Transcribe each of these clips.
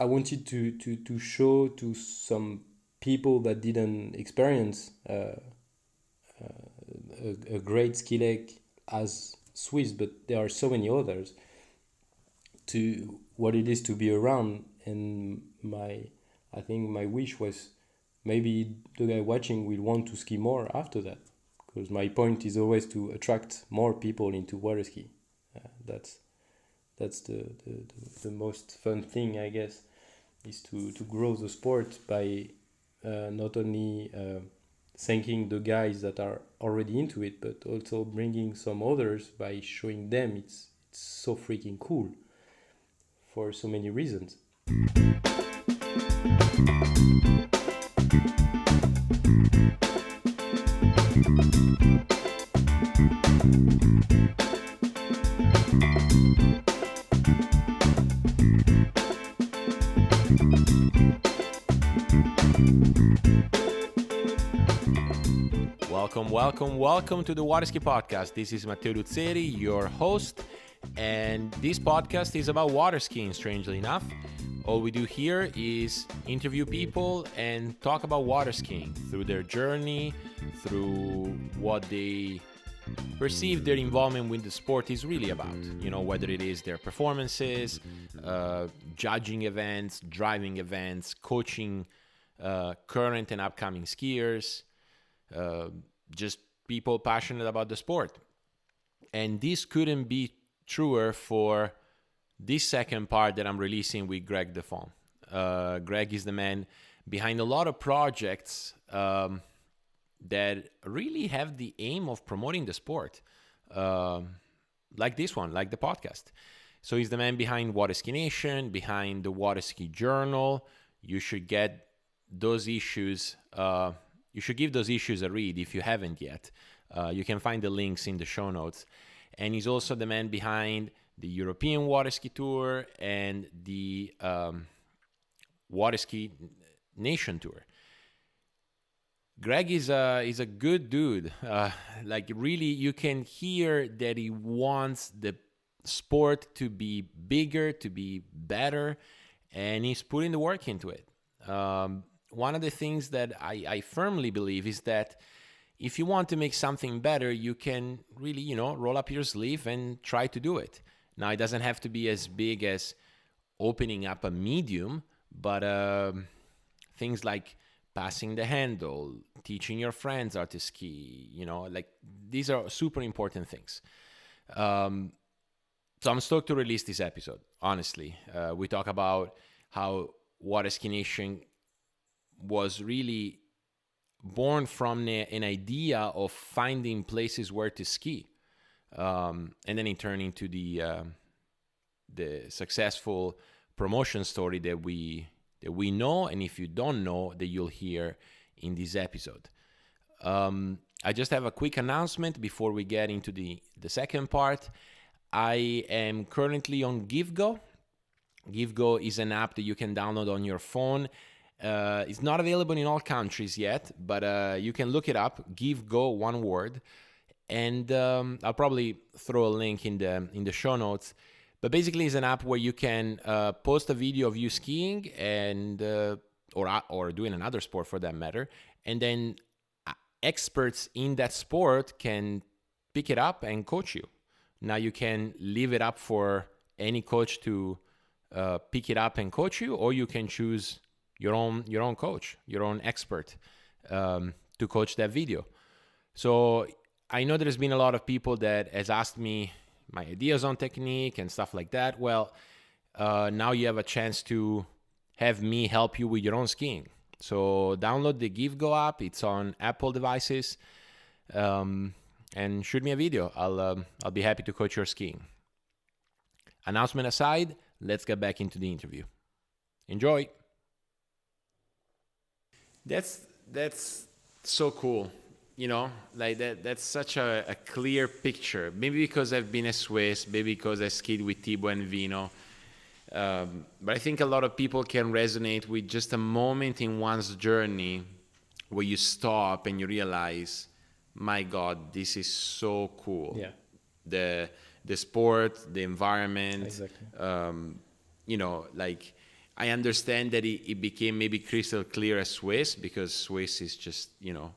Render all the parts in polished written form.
I wanted to show to some people that didn't experience a great ski lake as Swiss, but there are so many others, to what it is to be around. And I think my wish was maybe the guy watching will want to ski more after that, because my point is always to attract more people into water ski. That's the most fun thing, I guess, is to grow the sport by not only thanking the guys that are already into it, but also bringing some others by showing them it's so freaking cool for so many reasons. Welcome to the Waterski podcast. This is Matteo, your host, and this podcast is about water skiing, strangely enough. All we do here is interview people and talk about water skiing through their journey, through what they perceive their involvement with the sport is really about. You know, whether it is their performances, judging events, driving events, coaching current and upcoming skiers, just people passionate about the sport. And this couldn't be truer for this second part that I'm releasing with Greg Desfond. Greg is the man behind a lot of projects that really have the aim of promoting the sport, like this one, like the podcast. So he's the man behind Waterski Nation, behind the Waterski Journal. You should get those issues. You should give those issues a read if you haven't yet. You can find the links in the show notes. And he's also the man behind the European Waterski Tour and the Waterski Nation Tour. Greg is a good dude. Like really, you can hear that he wants the sport to be bigger, to be better, and he's putting the work into it. One of the things that I firmly believe is that if you want to make something better, you can really, roll up your sleeve and try to do it. Now, it doesn't have to be as big as opening up a medium, but things like passing the handle, teaching your friends how to ski, like these are super important things. So I'm stoked to release this episode, honestly. We talk about how Waterski Nation was really born from an idea of finding places where to ski, and then it turned into the successful promotion story that we know, and if you don't know, that you'll hear in this episode. I just have a quick announcement before we get into the second part. I am currently on GiveGo. GiveGo is an app that you can download on your phone. It's not available in all countries yet, but you can look it up. GiveGo, one word, and I'll probably throw a link in the show notes. But basically, it's an app where you can post a video of you skiing and or doing another sport for that matter, and then experts in that sport can pick it up and coach you. Now you can leave it up for any coach to pick it up and coach you, or you can choose your own coach, your own expert to coach that video. So I know there's been a lot of people that has asked me my ideas on technique and stuff like that. Well, now you have a chance to have me help you with your own skiing. So download the GiveGo app. It's on Apple devices, and shoot me a video. I'll be happy to coach your skiing. Announcement aside, let's get back into the interview. Enjoy. That's so cool, like that's such a clear picture. Maybe because I've been a Swiss, maybe because I skied with Thibaut and Vino, but I think a lot of people can resonate with just a moment in one's journey where you stop and you realize, my God, this is so cool. Yeah. The sport, the environment, Exactly. like I understand that it became maybe crystal clear as Swiss, because Swiss is just,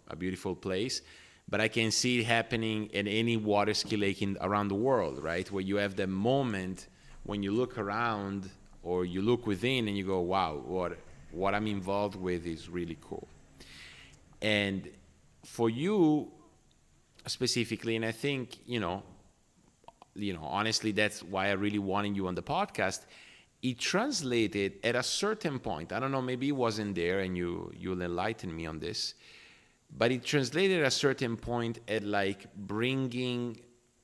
a beautiful place. But I can see it happening in any water ski lake around the world, right? Where you have the moment when you look around or you look within and you go, wow, what I'm involved with is really cool. And for you specifically, and I think, honestly, that's why I really wanted you on the podcast. It translated at a certain point. I don't know, maybe it wasn't there, and you'll enlighten me on this. But it translated at a certain point at like bringing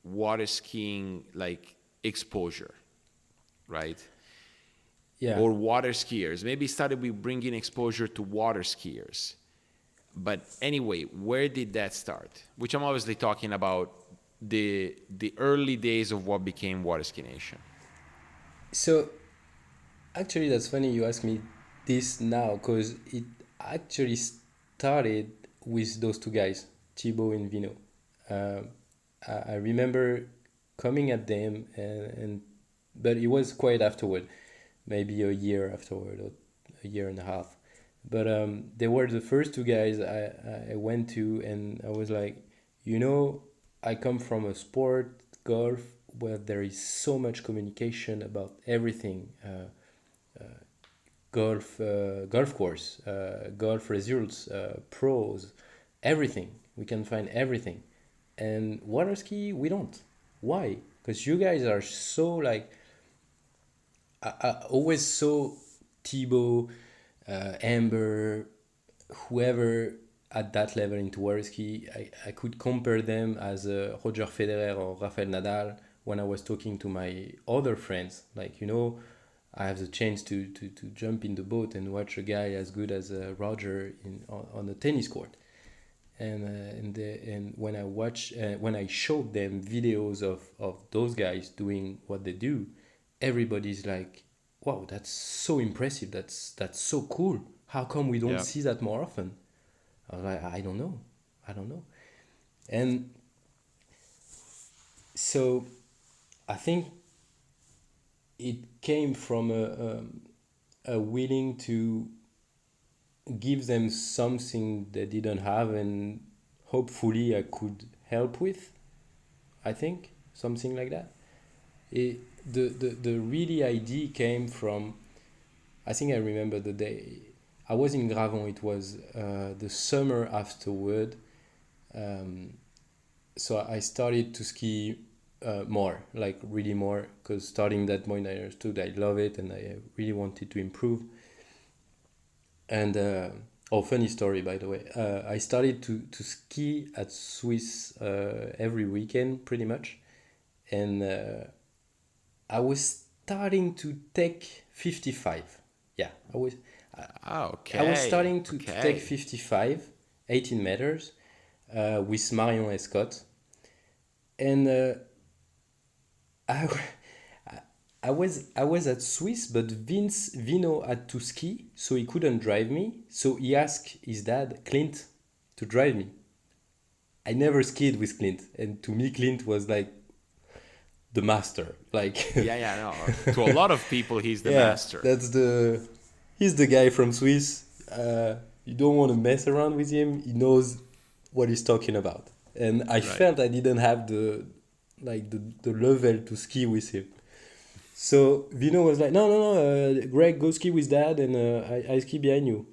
water skiing like exposure, right? Yeah. Or water skiers. Maybe it started with bringing exposure to water skiers. But anyway, where did that start? Which I'm obviously talking about the early days of what became Waterski Nation. So actually, that's funny you ask me this now, because it actually started with those two guys, Thibaut and Vino. Um, I remember coming at them, but it was quite afterward, maybe a year afterward or a year and a half. But they were the first two guys I went to, and I was like, I come from a sport, golf, where there is so much communication about everything. Golf course, golf results, pros, everything. We can find everything. And water ski, we don't. Why? Because you guys are so like, I always saw Thibaut, Amber, whoever at that level into water ski, I could compare them as Roger Federer or Rafael Nadal when I was talking to my other friends. Like, I have the chance to jump in the boat and watch a guy as good as Roger on the tennis court. And when I showed them videos of those guys doing what they do, everybody's like, wow, that's so impressive. That's so cool. How come we don't see that more often? I was like, I don't know. And so I think it came from a willing to give them something they didn't have, and hopefully I could help with. I think something like that. The really idea came from, I think I remember the day I was in Gravon. It was the summer afterward. So I started to ski more, like really more, because starting that point I understood I love it and I really wanted to improve. And funny story, by the way, I started to ski at Swiss every weekend pretty much, and I was starting to take 55. Yeah, I was starting to take 55, 18 meters with Marion Escott. And I was at Swiss, but Vino had to ski, so he couldn't drive me. So he asked his dad, Clint, to drive me. I never skied with Clint, and to me, Clint was like the master. Like no. To a lot of people, he's the master. He's the guy from Swiss. You don't want to mess around with him. He knows what he's talking about. And I felt I didn't have the level to ski with him. So Vino was like, no, Greg, go ski with dad, and I ski behind you.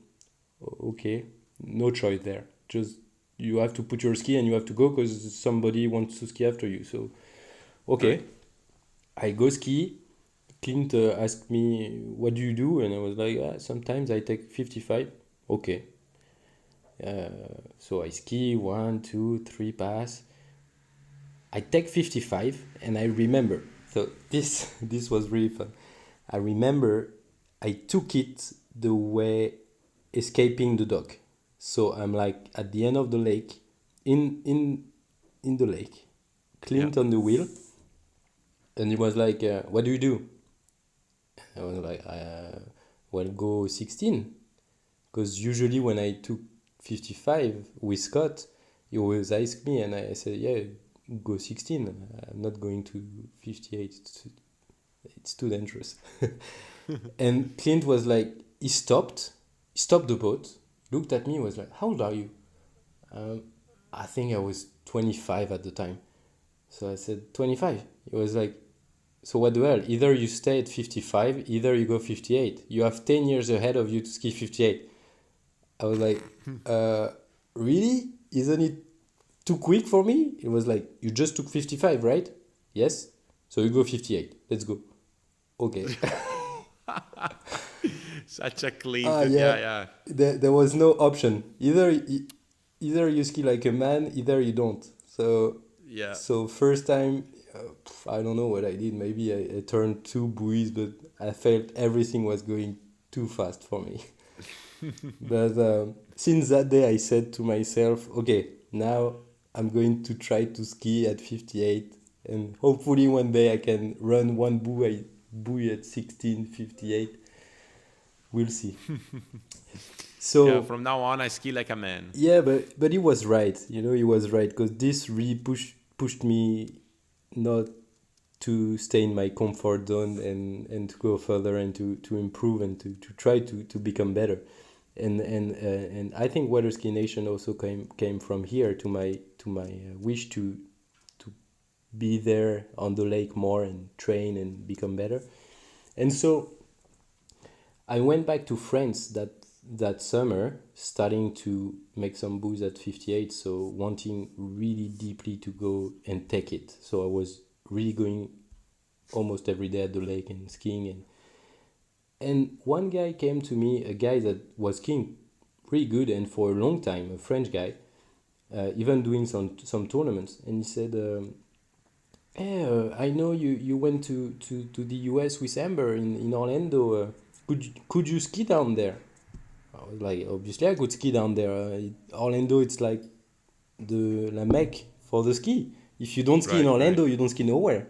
Okay, no choice there. Just you have to put your ski and you have to go because somebody wants to ski after you. So, okay, I go ski. Clint asked me, what do you do? And I was like, sometimes I take 55. Okay. So I ski 1, 2, 3 pass. I take 55 and I remember. So this was really fun. I remember I took it the way escaping the dock. So I'm like at the end of the lake, in the lake, Clint on the wheel, and he was like, "What do you do?" I was like, "Well, go 16," because usually when I took 55 with Scott, he always asked me, and I said, "Yeah, go 16. I'm not going to 58. It's too dangerous." And Clint was like, he stopped the boat, looked at me, was like, how old are you? Um, I think I was 25 at the time. So I said, 25. He was like, so what the hell? Either you stay at 55, either you go 58. You have 10 years ahead of you to ski 58. I was like, uh, really? Isn't it too quick for me? It was like, you just took 55, right? Yes. So you go 58. Let's go. Okay. Such a Clint. Ah, Yeah, yeah. yeah, There was no option. Either you ski like a man, either you don't. So yeah. first time, I don't know what I did. Maybe I turned two buoys, but I felt everything was going too fast for me. But since that day, I said to myself, okay, now I'm going to try to ski at 58, and hopefully one day I can run one buoy at 16:58. We'll see. Yeah, So from now on, I ski like a man. yeah, but he was right. He was right because this really pushed me not to stay in my comfort zone and to go further and to improve and to try to become better. And I think Waterski Nation also came from here to my wish to be there on the lake more and train and become better. And so I went back to France that summer, starting to make some booze at 58, so wanting really deeply to go and take it. So I was really going almost every day at the lake and skiing, and one guy came to me, a guy that was skiing pretty good and for a long time, a French guy, even doing some tournaments, and he said, hey, I know you went to the US with Amber in Orlando. Could you ski down there? I was like, obviously I could ski down there. Orlando, it's like the la Mecque for the ski. If you don't ski in Right, right. Orlando, you don't ski nowhere.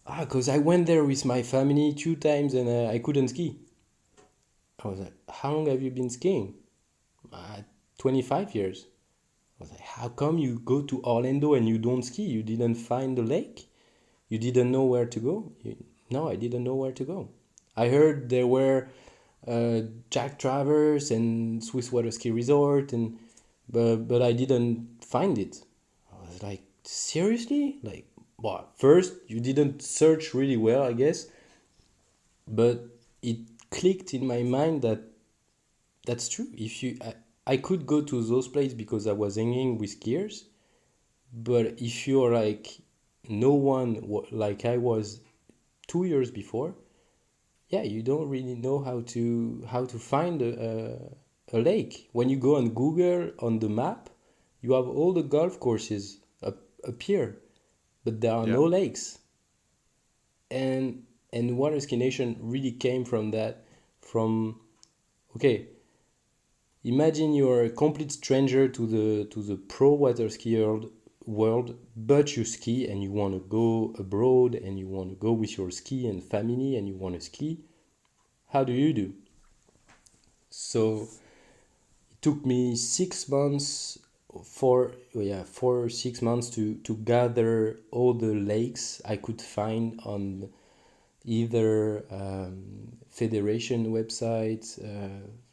Ah, because I went there with my family 2 times and I couldn't ski. I was like, how long have you been skiing? 25 years. I was like, how come you go to Orlando and you don't ski? You didn't find the lake? You didn't know where to go? No, I didn't know where to go. I heard there were Jack Travers and Swiss Water Ski Resort, but I didn't find it. I was like, seriously? Like, well, first you didn't search really well, I guess, but it clicked in my mind that that's true. I could go to those places because I was hanging with skiers, but if you're like no one like I was 2 years before, yeah, you don't really know how to find a lake. When you go on Google on the map, you have all the golf courses appear, but there are Yeah, no lakes. And Waterski Nation really came from that. From okay, imagine you're a complete stranger to the pro water ski world, but you ski and you want to go abroad and you want to go with your ski and family and you want to ski. How do you do? So it took me 6 months, 6 months to gather all the lakes I could find on either federation websites,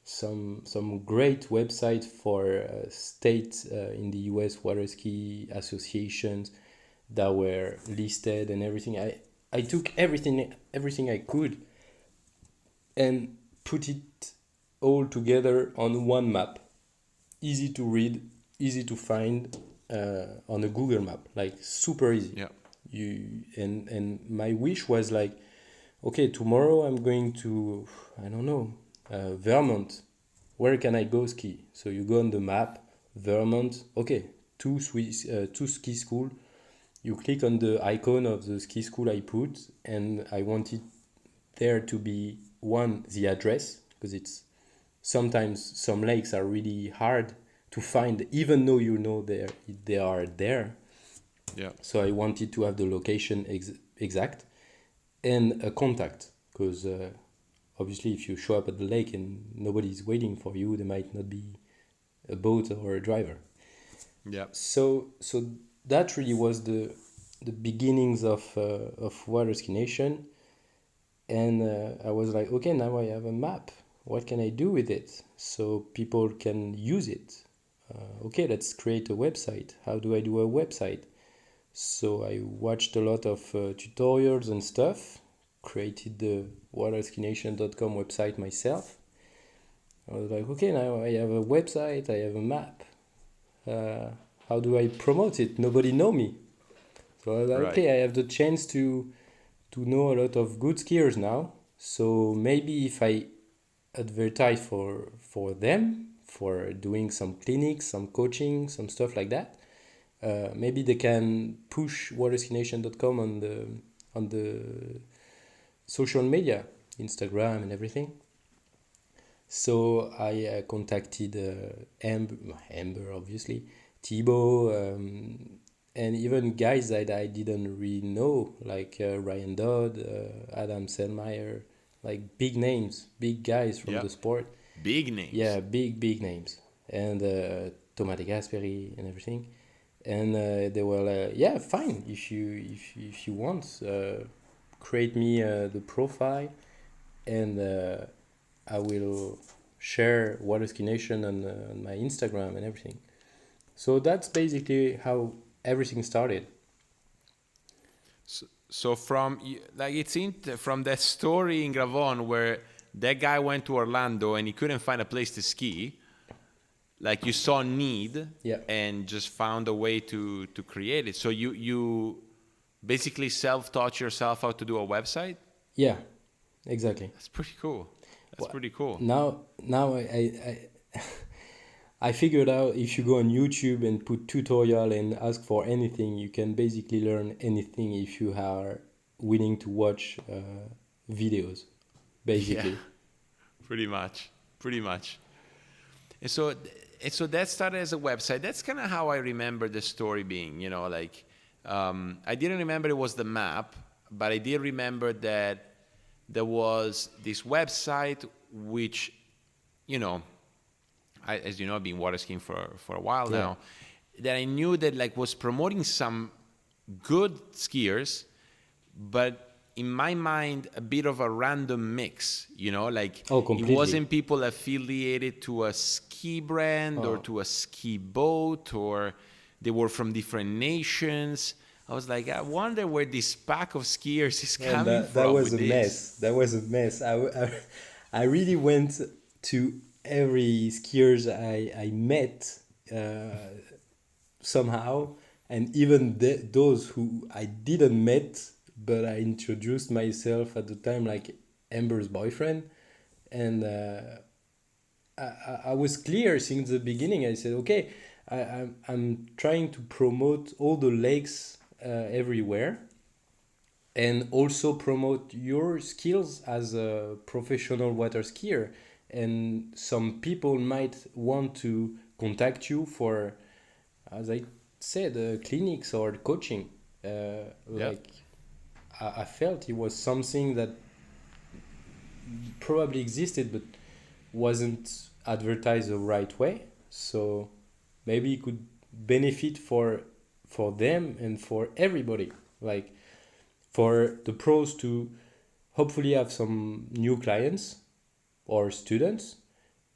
some great websites for states in the US water ski associations that were listed and everything. I took everything I could and put it all together on one map, easy to read, easy to find, on a Google map, like super easy. yeah, And my wish was like, okay, tomorrow I'm going to, I don't know, Vermont. Where can I go ski? So you go on the map, Vermont. Okay, two ski school. You click on the icon of the ski school I put, and I wanted there to be one, the address, because it's sometimes some lakes are really hard to find, even though they are there. yeah, So I wanted to have the location exact and a contact, because obviously if you show up at the lake and nobody's waiting for you, there might not be a boat or a driver. yeah. So that really was the beginnings of Waterski Nation. And I was like, okay, now I have a map. What can I do with it so people can use it? Okay, let's create a website. How do I do a website? So I watched a lot of tutorials and stuff, created the waterskynation.com website myself. I was like, okay, now I have a website, I have a map. How do I promote it? Nobody know me. So I was like, Right. okay, I have the chance to know a lot of good skiers now. So maybe if I advertise for them, for doing some clinics, some coaching, some stuff like that, maybe they can push waterskynation.com on the social media, Instagram and everything. So I contacted Amber, obviously, Thibaut, and even guys that I didn't really know, like Ryan Dodd, Adam Selmayr, like big names, big guys from Yeah. the sport. Big names. Yeah, big names, and Thomas de Gasperi and everything. And they were like, yeah, fine, if you want, create me the profile, and I will share Waterski Nation on my Instagram and everything. So that's basically how everything started. So from like it seemed from that story in Gravon where that guy went to Orlando and he couldn't find a place to ski, like you saw need Yeah, and just found a way to create it. So you basically self-taught yourself how to do a website. yeah, exactly. That's pretty cool. That's Well, pretty cool. now I figured out if you go on YouTube and put tutorial and ask for anything, you can basically learn anything if you are willing to watch videos, Yeah, basically. pretty much. Pretty much. And so that started as a website. That's kind of how I remember the story being, like I didn't remember it was the map, but I did remember that there was this website which, you know, as you know, I've been water skiing for a while Yeah. now, that I knew that like was promoting some good skiers, but in my mind, a bit of a random mix, like Oh, it completely. wasn't people affiliated to a ski brand or Oh, to a ski boat, or they were from different nations. I was like, I wonder where this pack of skiers is man, coming that from was with a this. mess. That was a mess. I really went to every skiers I met somehow, and even those who I didn't met, but I introduced myself at the time like Amber's boyfriend, and I was clear since the beginning. I said, okay, I'm trying to promote all the lakes everywhere, and also promote your skills as a professional water skier. And some people might want to contact you for, as I said, clinics or coaching. Yeah. Like I felt it was something that probably existed but wasn't advertised the right way. So maybe it could benefit for them and for everybody. Like for the pros to hopefully have some new clients or students,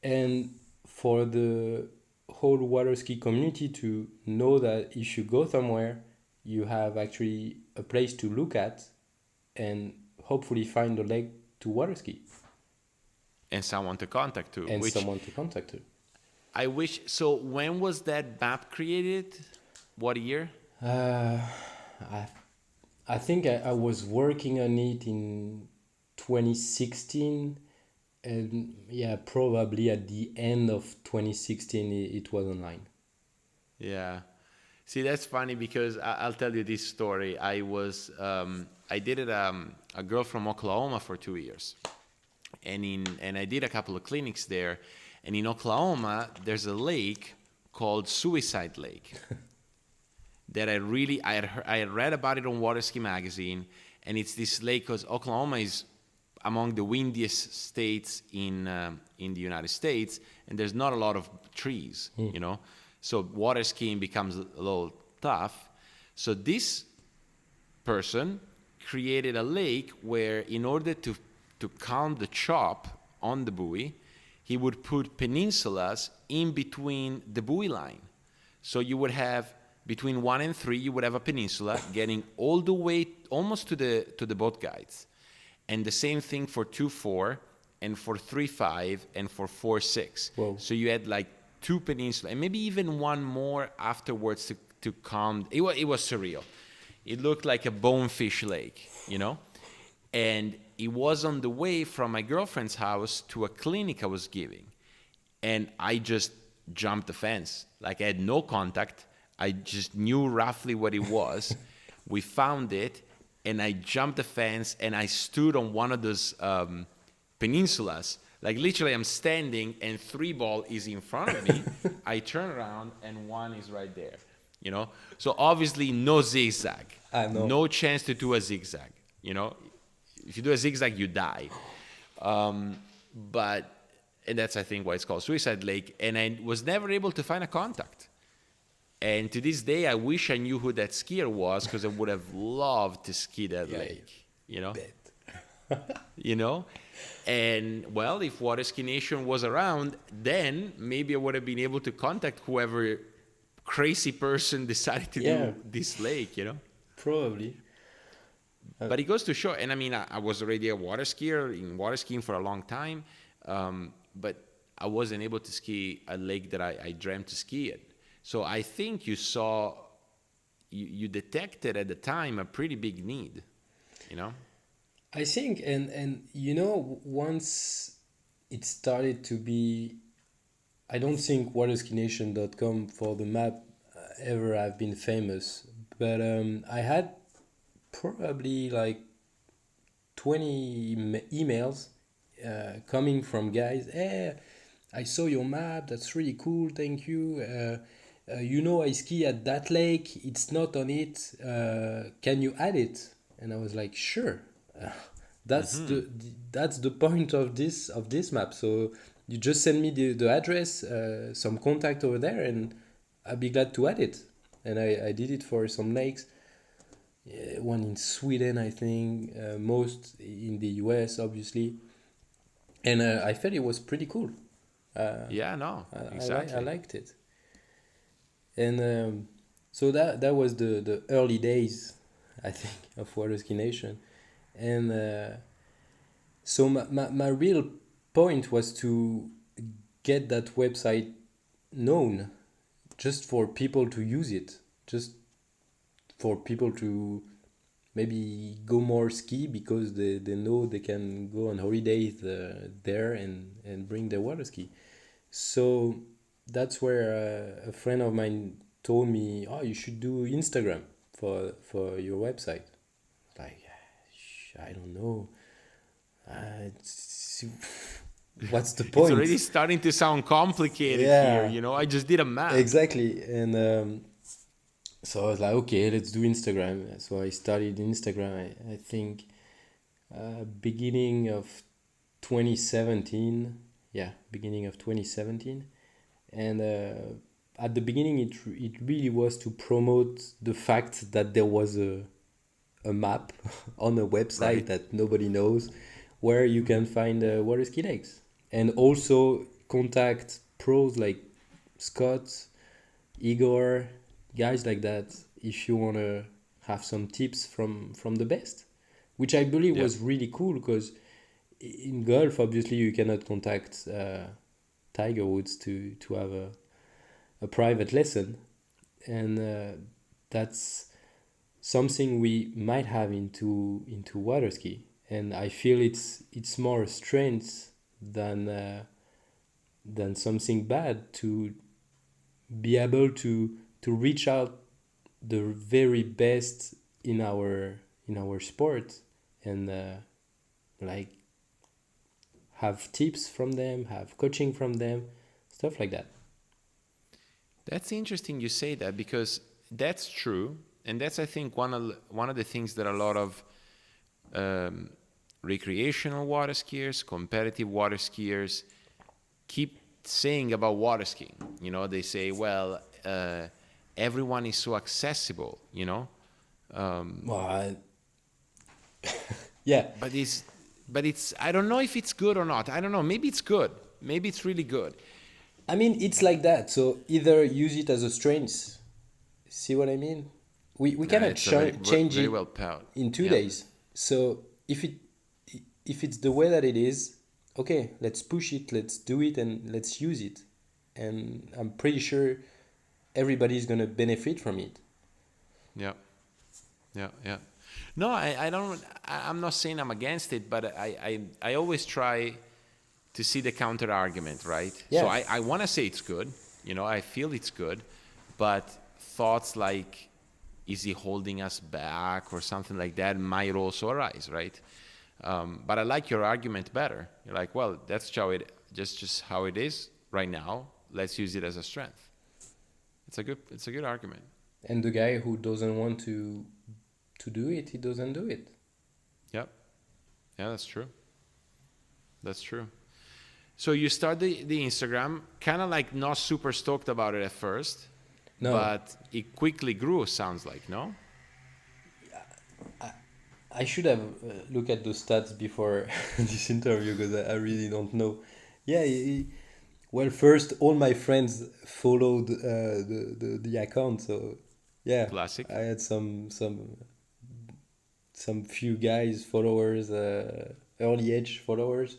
and for the whole water ski community to know that if you go somewhere, you have actually a place to look at and hopefully find a leg to water ski And someone to contact to, and which someone to contact to. I wish. So when was that map created? What year? Uh, I, I think I was working on it in 2016, and yeah, probably at the end of 2016 it was online. Yeah. See, that's funny because I'll tell you this story. I dated a girl from Oklahoma for 2 years, and I did a couple of clinics there. And in Oklahoma, there's a lake called Suicide Lake that I had read about it on Water Ski magazine, and it's this lake because Oklahoma is among the windiest states in the United States, and there's not a lot of trees. So water skiing becomes a little tough. So this person created a lake where, in order to count the chop on the buoy, he would put peninsulas in between the buoy line. So you would have between 1 and 3, you would have a peninsula getting all the way almost to the boat guides. And the same thing for 2-4 and for 3-5 and for 4-6. Whoa. So you had like 2 peninsulas and maybe even one more afterwards to count. It was surreal. It looked like a bonefish lake, you know? And it was on the way from my girlfriend's house to a clinic I was giving. And I just jumped the fence. Like, I had no contact. I just knew roughly what it was. We found it, and I jumped the fence, and I stood on one of those peninsulas. Like, literally, I'm standing, and 3 ball is in front of me. I turn around, and 1 is right there, you know? So, obviously, no zigzag. No chance to do a zigzag, you know? If you do a zigzag, you die. And that's, I think, why it's called Suicide Lake. And I was never able to find a contact. And to this day, I wish I knew who that skier was, because I would have loved to ski that lake, you know? You know? And, well, if Waterski Nation was around, then maybe I would have been able to contact whoever crazy person decided to do this lake, you know? Probably. But it goes to show, and I mean, I was already a water skier, in water skiing for a long time, but I wasn't able to ski a lake that I dreamt to ski it. So I think you detected at the time a pretty big need, you know? I think, and you know, once it started to be, I don't think waterskination.com for the map ever have been famous, but I had probably like 20 emails coming from guys. Hey, I saw your map, that's really cool, thank you. You know, I ski at that lake, it's not on it, can you add it? And I was like, sure. That's the point of this map. So you just send me the address, some contact over there, and I'll be glad to add it. And I did it for some lakes. One in Sweden, I think, most in the US, obviously. And I felt it was pretty cool. Exactly. I liked it. And so that was the early days, I think, of Waterski Nation. And so my real point was to get that website known, just for people to use it, just for people to maybe go more ski, because they know they can go on holidays there and bring their water ski. So that's where a friend of mine told me, oh, you should do Instagram for your website. Like, I don't know. What's the point? It's already starting to sound complicated here, you know? I just did a map. Exactly. And so I was like, okay, let's do Instagram. So I started Instagram, I think, beginning of 2017. Yeah, beginning of 2017. And at the beginning, it really was to promote the fact that there was a map on a website that nobody knows, where you can find water ski lakes. And also contact pros like Scott, Igor, guys like that, if you want to have some tips from the best, which I believe was really cool, because in golf, obviously, you cannot contact Tiger Woods to have a private lesson, and that's something we might have into water ski. And I feel it's more a strength than something bad, to be able to reach out the very best in our sport, and like have tips from them, have coaching from them, stuff like that. That's interesting you say that, because that's true, and that's, I think, one of the things that a lot of recreational water skiers, competitive water skiers keep saying about water skiing. You know, they say, well, everyone is so accessible, you know? Well, Yeah. but it's I don't know if it's good or not. I don't know. Maybe it's good. Maybe it's really good. I mean, it's like that. So either use it as a strength. See what I mean? We cannot It's a very change very it well put. in two Yeah. days. So if it's the way that it is, okay, let's push it, let's do it, and let's use it. And I'm pretty sure everybody's gonna benefit from it. Yeah. Yeah. Yeah. No, I don't. I'm not saying I'm against it, but I always try to see the counter argument, right? So Yeah, I want to say it's good. I feel it's good, but thoughts like, is he holding us back or something like that might also arise, right? But I like your argument better. You're like, well, that's just how it is right now. Let's use it as a strength. It's a good argument. and the guy who doesn't want to do it, he doesn't do it. Yep. Yeah, that's true. That's true. So you start the Instagram, kind of like not super stoked about it at first, No, but it quickly grew, sounds like, no? I should have looked at those stats before this interview because I really don't know. Yeah, well, first all my friends followed the account, so yeah, Classic. I had some few guys followers, early age followers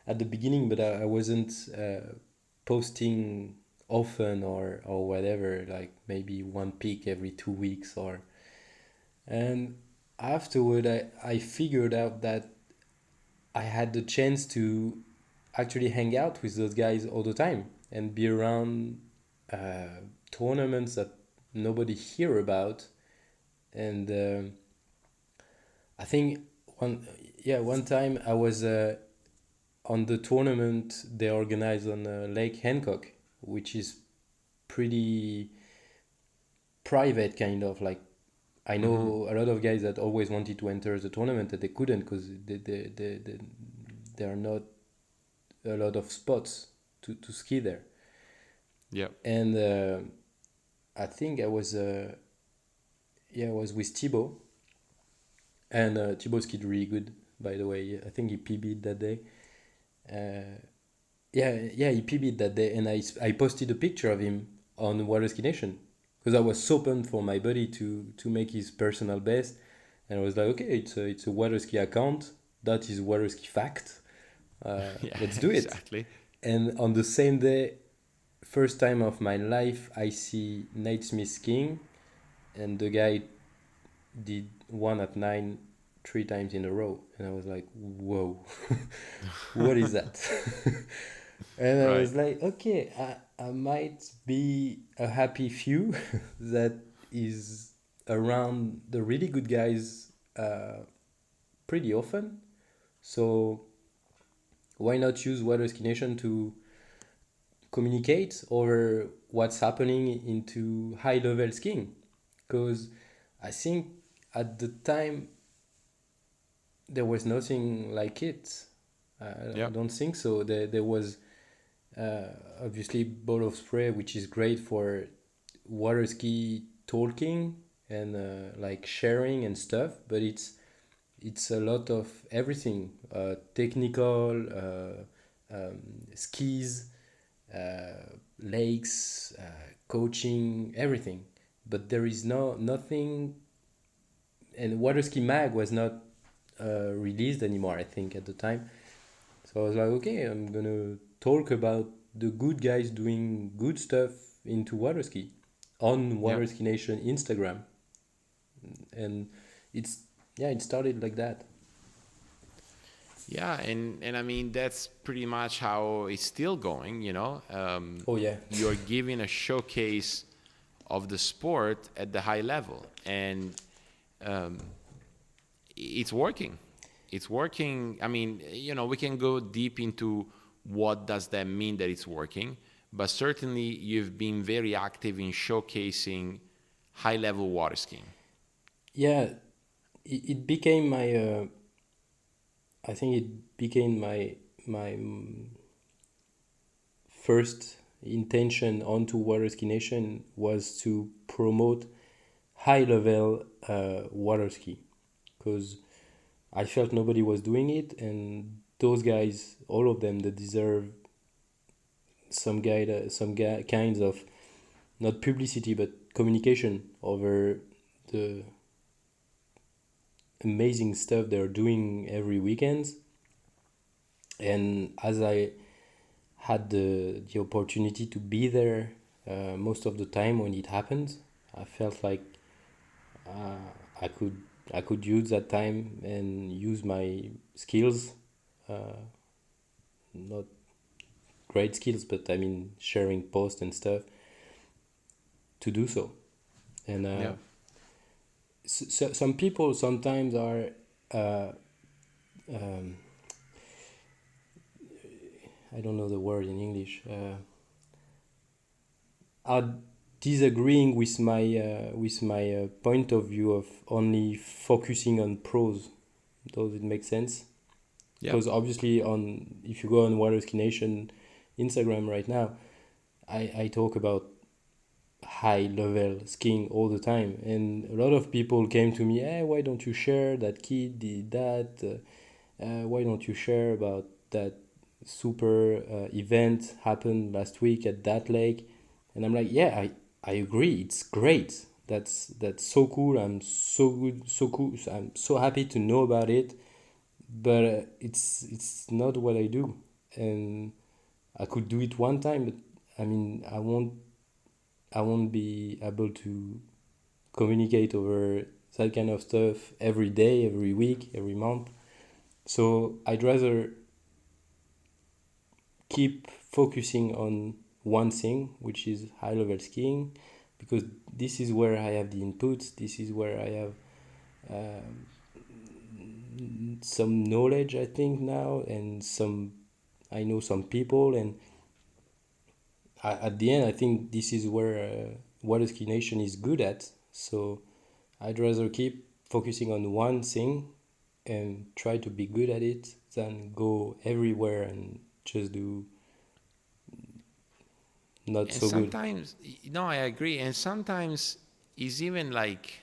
at the beginning, but I wasn't posting often or whatever, like maybe one pic every 2 weeks or. And afterward, I figured out that I had the chance to actually hang out with those guys all the time and be around tournaments that nobody hear about. And I think one time I was on the tournament they organized on Lake Hancock, which is pretty private, kind of like. I Mm-hmm. know a lot of guys that always wanted to enter the tournament that they couldn't because there are not a lot of spots to ski there. Yep. And I think I was I was with Thibaut, and Thibaut skied really good, by the way. I think he PB'd that day. Yeah, he PB'd that day, and I posted a picture of him on Waterski Nation because I was so pumped for my buddy to make his personal best, and I was like, okay, it's a Waterski account. That is Waterski fact. Yeah, Let's do it. exactly. And on the same day, first time of my life, I see Nate Smith skiing, and the guy did 1 at 9 3 times in a row, and I was like, whoa, what is that? And I Right. was like, okay, I might be a happy few that is around the really good guys pretty often. So why not use Waterski Nation to communicate over what's happening into high level skiing? Because I think at the time there was nothing like it. I Yep. don't think so. There was obviously ball of spray, which is great for water ski talking and like sharing and stuff, but it's a lot of everything, technical, skis, lakes, coaching, everything. But there is nothing, and water ski mag was not released anymore, I think, at the time. So I was like, okay, I'm gonna talk about the good guys doing good stuff into water ski on Yep. Waterski Nation Instagram, and it's it started like that. Yeah, and I mean that's pretty much how it's still going. Oh yeah, You're giving a showcase of the sport at the high level, and um, it's working. It's working. I mean, we can go deep into what does that mean that it's working, but certainly you've been very active in showcasing high level water skiing. yeah. It became my. I think it became my first intention onto Waterski Nation was to promote high level water ski, because I felt nobody was doing it, and those guys, all of them, they deserve kinds of not publicity but communication over the amazing stuff they're doing every weekend. And as I had the opportunity to be there most of the time when it happened, I felt like I could use that time and use my skills, not great skills, but I mean sharing posts and stuff, to do so. And some people sometimes are um, I don't know the word in English, are disagreeing with my point of view of only focusing on pros. Does it make sense? Yeah. Because obviously, if you go on Waterski Nation Instagram right now, I talk about high level skiing all the time, and a lot of people came to me, hey, why don't you share that kid did that, why don't you share about that super event happened last week at that lake? And I'm like, yeah, I agree, it's great, that's so cool, I'm so cool, I'm so happy to know about it, but it's not what I do. And I could do it one time, but I mean, I won't be able to communicate over that kind of stuff every day, every week, every month. So I'd rather keep focusing on one thing, which is high level skiing, because this is where I have the inputs, this is where I have some knowledge, I think, now, and I know some people, and at the end I think this is where Waterski Nation is good at. So I'd rather keep focusing on one thing and try to be good at it than go everywhere and just do not And so good. sometimes, no, I agree. And sometimes it's even like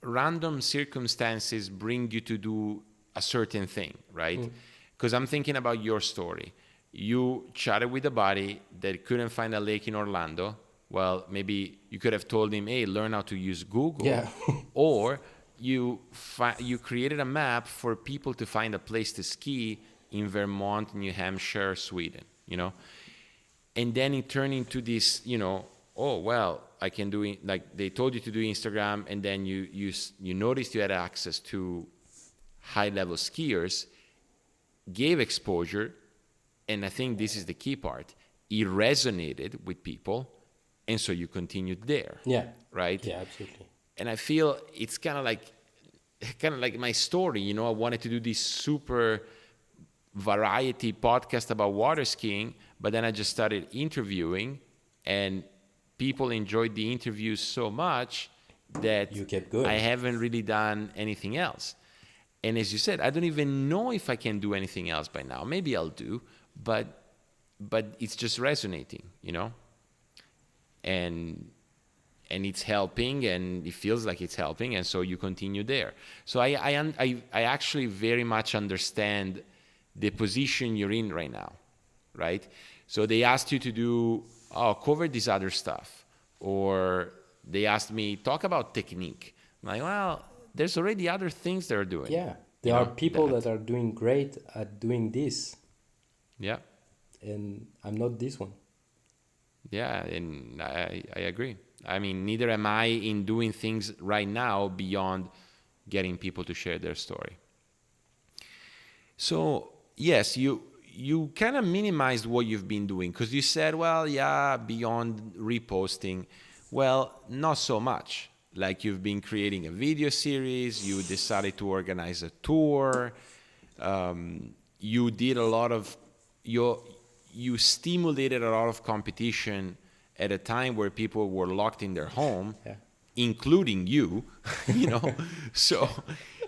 random circumstances bring you to do a certain thing, right? Because I'm thinking about your story. You chatted with a buddy that couldn't find a lake in Orlando. Well, maybe you could have told him, hey, learn how to use Google. Yeah. Or you created a map for people to find a place to ski in Vermont, New Hampshire, Sweden, you know? And then it turned into this, you know, oh, well, I can do it. Like they told you to do Instagram, and then you noticed you had access to high-level skiers, gave exposure, and I think this is the key part. It resonated with people, and so you continued there. Yeah. Right? Yeah, absolutely. And I feel it's kind of like my story, you know. I wanted to do this super variety podcast about water skiing, but then I just started interviewing, and people enjoyed the interviews so much that You kept going. I haven't really done anything else. And as you said, I don't even know if I can do anything else by now. Maybe I'll do, but it's just resonating, you know? And it's helping, and it feels like it's helping, and so you continue there. So I actually very much understand the position you're in right now, right? So they asked you to do, cover this other stuff. Or they asked me, talk about technique. I'm like, well, there's already other things they're doing. Yeah. There are people that are doing great at doing this. Yeah. And I'm not this one. Yeah, and I agree. I mean, neither am I in doing things right now beyond getting people to share their story. So, yes, you kind of minimized what you've been doing, because you said, well, yeah, beyond reposting. Well, not so much. Like, you've been creating a video series, you decided to organize a tour, you did a lot of, you stimulated a lot of competition at a time where people were locked in their home, Yeah. including you, you know. So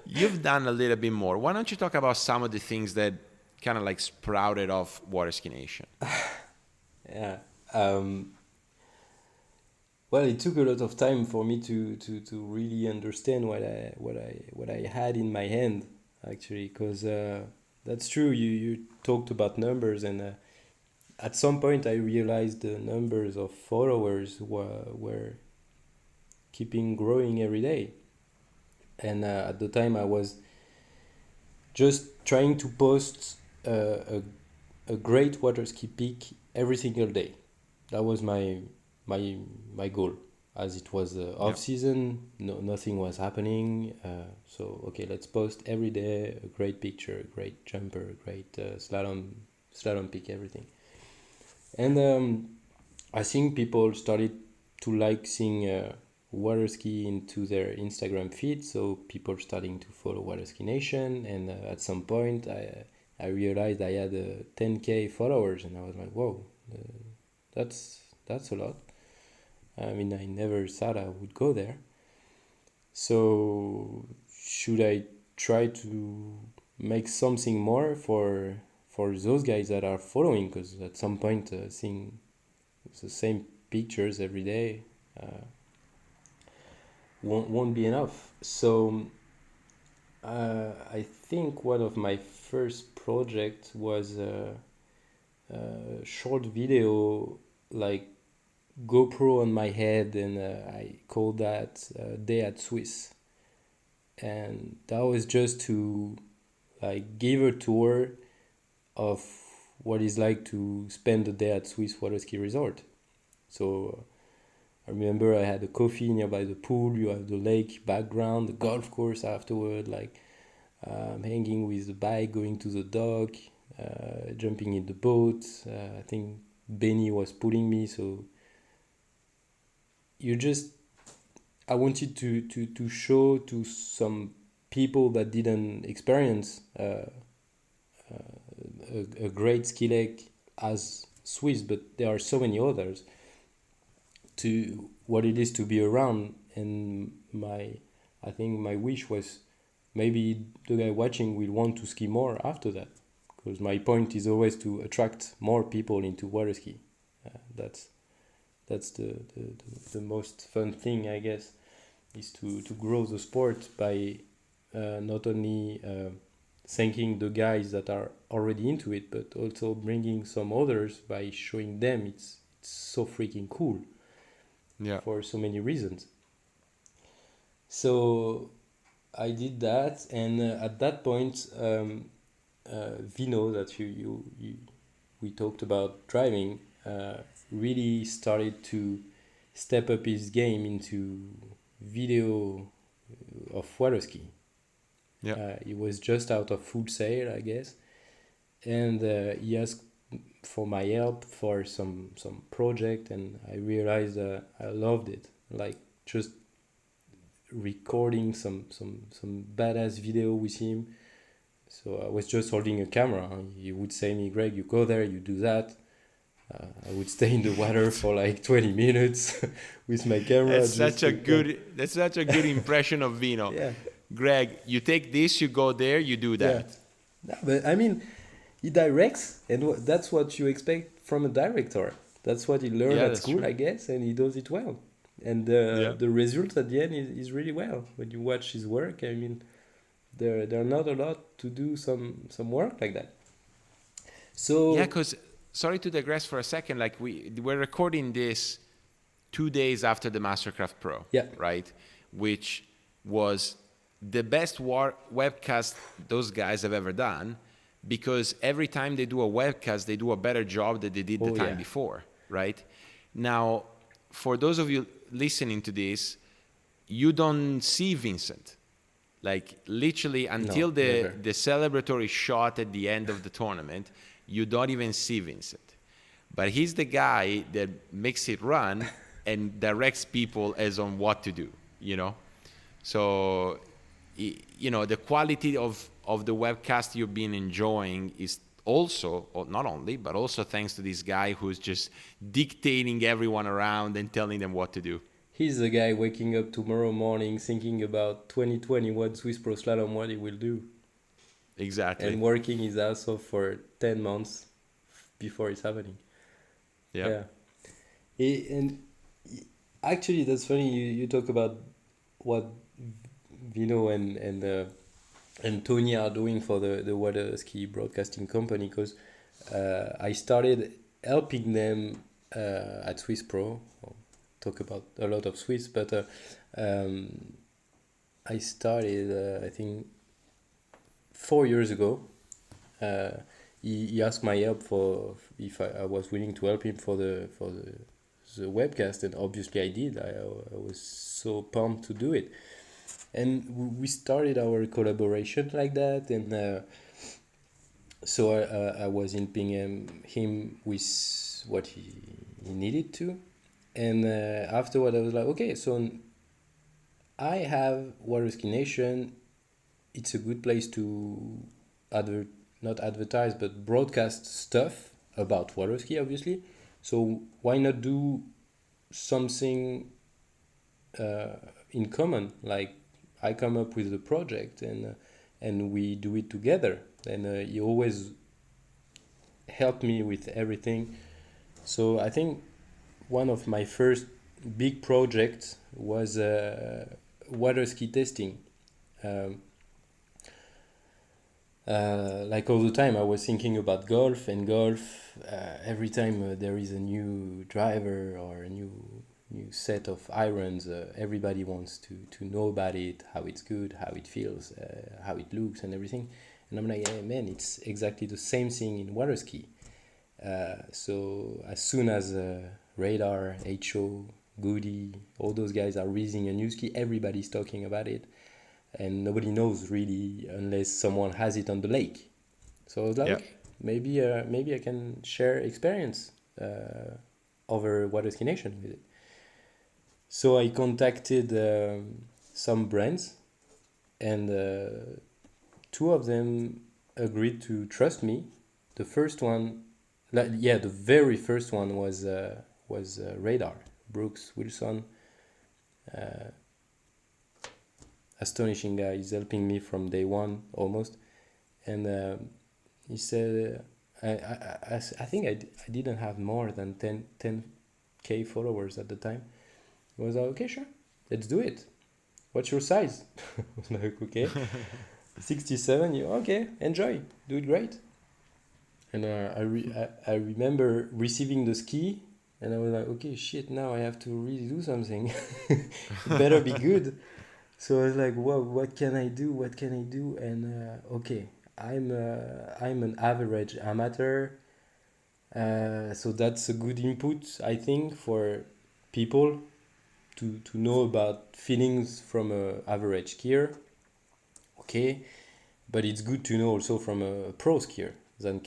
you've done a little bit more. Why don't you talk about some of the things that kind of like sprouted off Waterski Nation? Yeah. Well, it took a lot of time for me to really understand what I had in my hand, actually, because that's true. You talked about numbers, and at some point I realized the numbers of followers were keeping growing every day, and at the time I was just trying to post a great water ski peak every single day. That was my my goal. As it was Yeah. off season, nothing was happening. So okay, let's post every day a great picture, a great jumper, a great slalom peak, everything. And I think people started to like seeing water ski into their Instagram feed. So people starting to follow Waterski Nation, and at some point I realized I had 10K followers, and I was like, whoa, uh, that's a lot. I mean, I never thought I would go there. So should I try to make something more for those guys that are following? Because at some point, seeing the same pictures every day uh, won't be enough. So I think one of my first project was a short video, like GoPro on my head, and I called that Day at Swiss. And that was just to like give a tour of what it's like to spend a day at Swiss water ski resort. So I remember I had a coffee nearby the pool. You have the lake background, the golf course afterward, like hanging with the bike, going to the dock, jumping in the boat. I think Benny was pulling me, so you just I wanted to show to some people that didn't experience a great ski lake as Swiss, but there are so many others, to what it is to be around. And I think my wish was maybe the guy watching will want to ski more after that, because my point is always to attract more people into water ski. That's the most fun thing, I guess, is to grow the sport by not only thanking the guys that are already into it, but also bringing some others by showing them it's so freaking cool Yeah. for so many reasons. So I did that, and at that point, Vino, that you we talked about driving, really started to step up his game into video of water ski. Yeah. He was just out of Full Sail, I guess, and he asked for my help for some project, and I realized I loved it. Like just recording some badass video with him. So I was just holding a camera. He would say me, Greg, you go there, you do that. I would stay in the water for like 20 minutes with my camera. That's Just such a to, yeah, good that's such a good impression of Vino. yeah, Greg, you take this, you go there, you do yeah. that. No, but I mean, he directs, and that's what you expect from a director. That's what he learned Yeah, at that's school, true. I guess, and he does it well. And Yeah. the result at the end is really well. When you watch his work, I mean, there are not a lot to do some work like that. Yeah, So because sorry to digress for a second. Like we're recording this 2 days after the Mastercraft Pro, yeah, right? Which was the best webcast those guys have ever done, because every time they do a webcast, they do a better job than they did the oh time yeah, before, right? Now, for those of you listening to this, you don't see Vincent. Like literally no, until never. the celebratory shot at the end of the tournament, you don't even see Vincent. But he's the guy that makes it run and directs people as on what to do, you know? So, the quality of the webcast you've been enjoying is also, or not only, but also thanks to this guy who's just dictating everyone around and telling them what to do. He's the guy waking up tomorrow morning thinking about 2021 Swiss Pro Slalom, what he will do, Exactly. and working his ass off for 10 months before it's happening. Yeah. Yeah. And Actually, that's funny. You talk about what Vino and Tony are doing for the Waterski broadcasting company, because I started helping them at Swiss Pro. I'll talk about a lot of Swiss, but um, I started I think 4 years ago. He asked my help for if I was willing to help him for the webcast, and obviously I did. I was so pumped to do it, and we started our collaboration like that, and so I was helping him with what he needed to, and afterward I was like, okay, so I have Waterski Nation. It's a good place to not advertise but broadcast stuff about Waterski, obviously. So why not do something in common? Like I come up with the project, and we do it together. And he always helped me with everything. So I think one of my first big projects was water ski testing. Um, like all the time, I was thinking about golf, and golf. Every time there is a new driver or a new set of irons, everybody wants to know about it, how it's good, how it feels, how it looks, and everything. And I'm like, hey, man, it's exactly the same thing in water ski. So as soon as Radar, HO, Goody, all those guys are releasing a new ski, everybody's talking about it, and nobody knows really unless someone has it on the lake. So I was like, Yeah. okay, maybe I can share experience over Waterski Nation with it. So I contacted some brands, and two of them agreed to trust me. The first one, the very first one was Radar. Brooks Wilson, uh, astonishing guy. He's helping me from day one almost, and he said, I think I didn't have more than 10K followers at the time. I was like, okay, sure, let's do it. What's your size? I was like, okay, 67. You okay? Enjoy, do it great. And I remember receiving the ski, and I was like, okay, shit, now I have to really do something. It better be good. So I was like, "Whoa, what can I do? What can I do?" And okay, I'm an average amateur, so that's a good input, I think, for people to know about feelings from a average skier. Okay, but it's good to know also from a pro skier that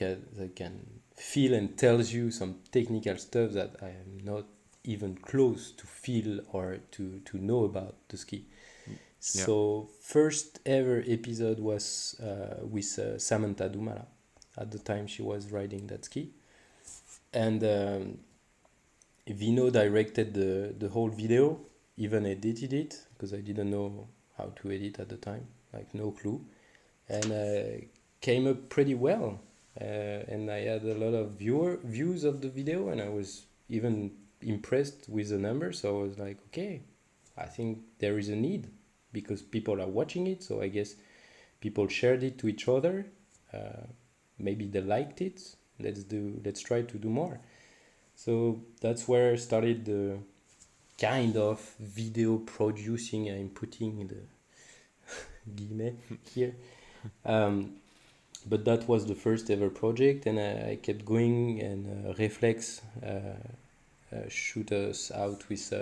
can feel and tells you some technical stuff that I am not even close to feel or to know about the ski. Yeah. So first ever episode was with Samantha Dumala. At the time she was riding that ski, and Vino directed the whole video, even edited it because I didn't know how to edit at the time, like no clue, and came up pretty well. And I had a lot of views of the video, and I was even impressed with the numbers. So I was like, okay, I think there is a need because people are watching it. So I guess people shared it to each other. Maybe they liked it. Let's try to do more. So that's where I started the kind of video producing. I'm putting the guillemets here. Um, but that was the first ever project, and I kept going, and Reflex shoot us out with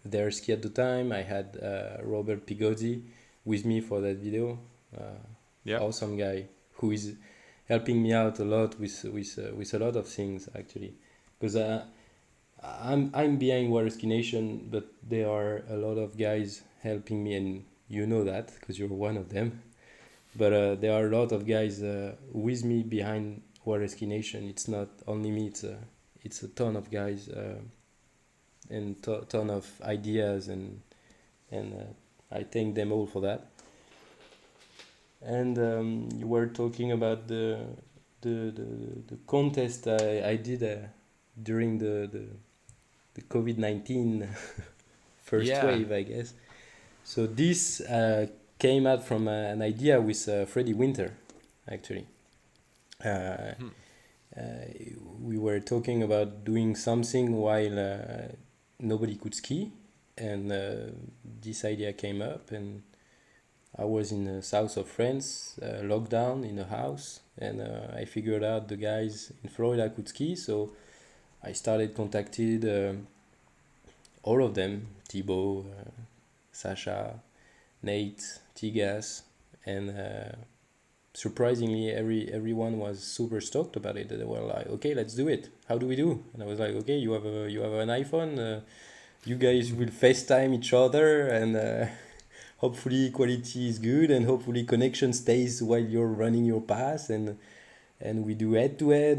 their ski at the time. I had Robert Pigozzi with me for that video. Yeah. Awesome guy who is helping me out a lot with a lot of things actually, because I'm behind Waterski Nation, but there are a lot of guys helping me, and you know that because you're one of them. But there are a lot of guys with me behind Waterski Nation. It's not only me. It's a ton of guys and ton of ideas, and I thank them all for that. And you were talking about the contest I did during the COVID-19 first Yeah. wave, I guess. So this came out from an idea with Freddie Winter, actually. Uh, Hmm. uh, we were talking about doing something while nobody could ski, and this idea came up, and I was in the south of France, lockdown in a house, and I figured out the guys in Florida could ski, so I started contacted all of them, Thibaut, Sasha, Nate, Tigas, and surprisingly, everyone was super stoked about it. They were like, "Okay, let's do it. How do we do?" And I was like, "Okay, you have an iPhone. You guys will FaceTime each other, and hopefully quality is good, and hopefully connection stays while you're running your pass, and we do head to head,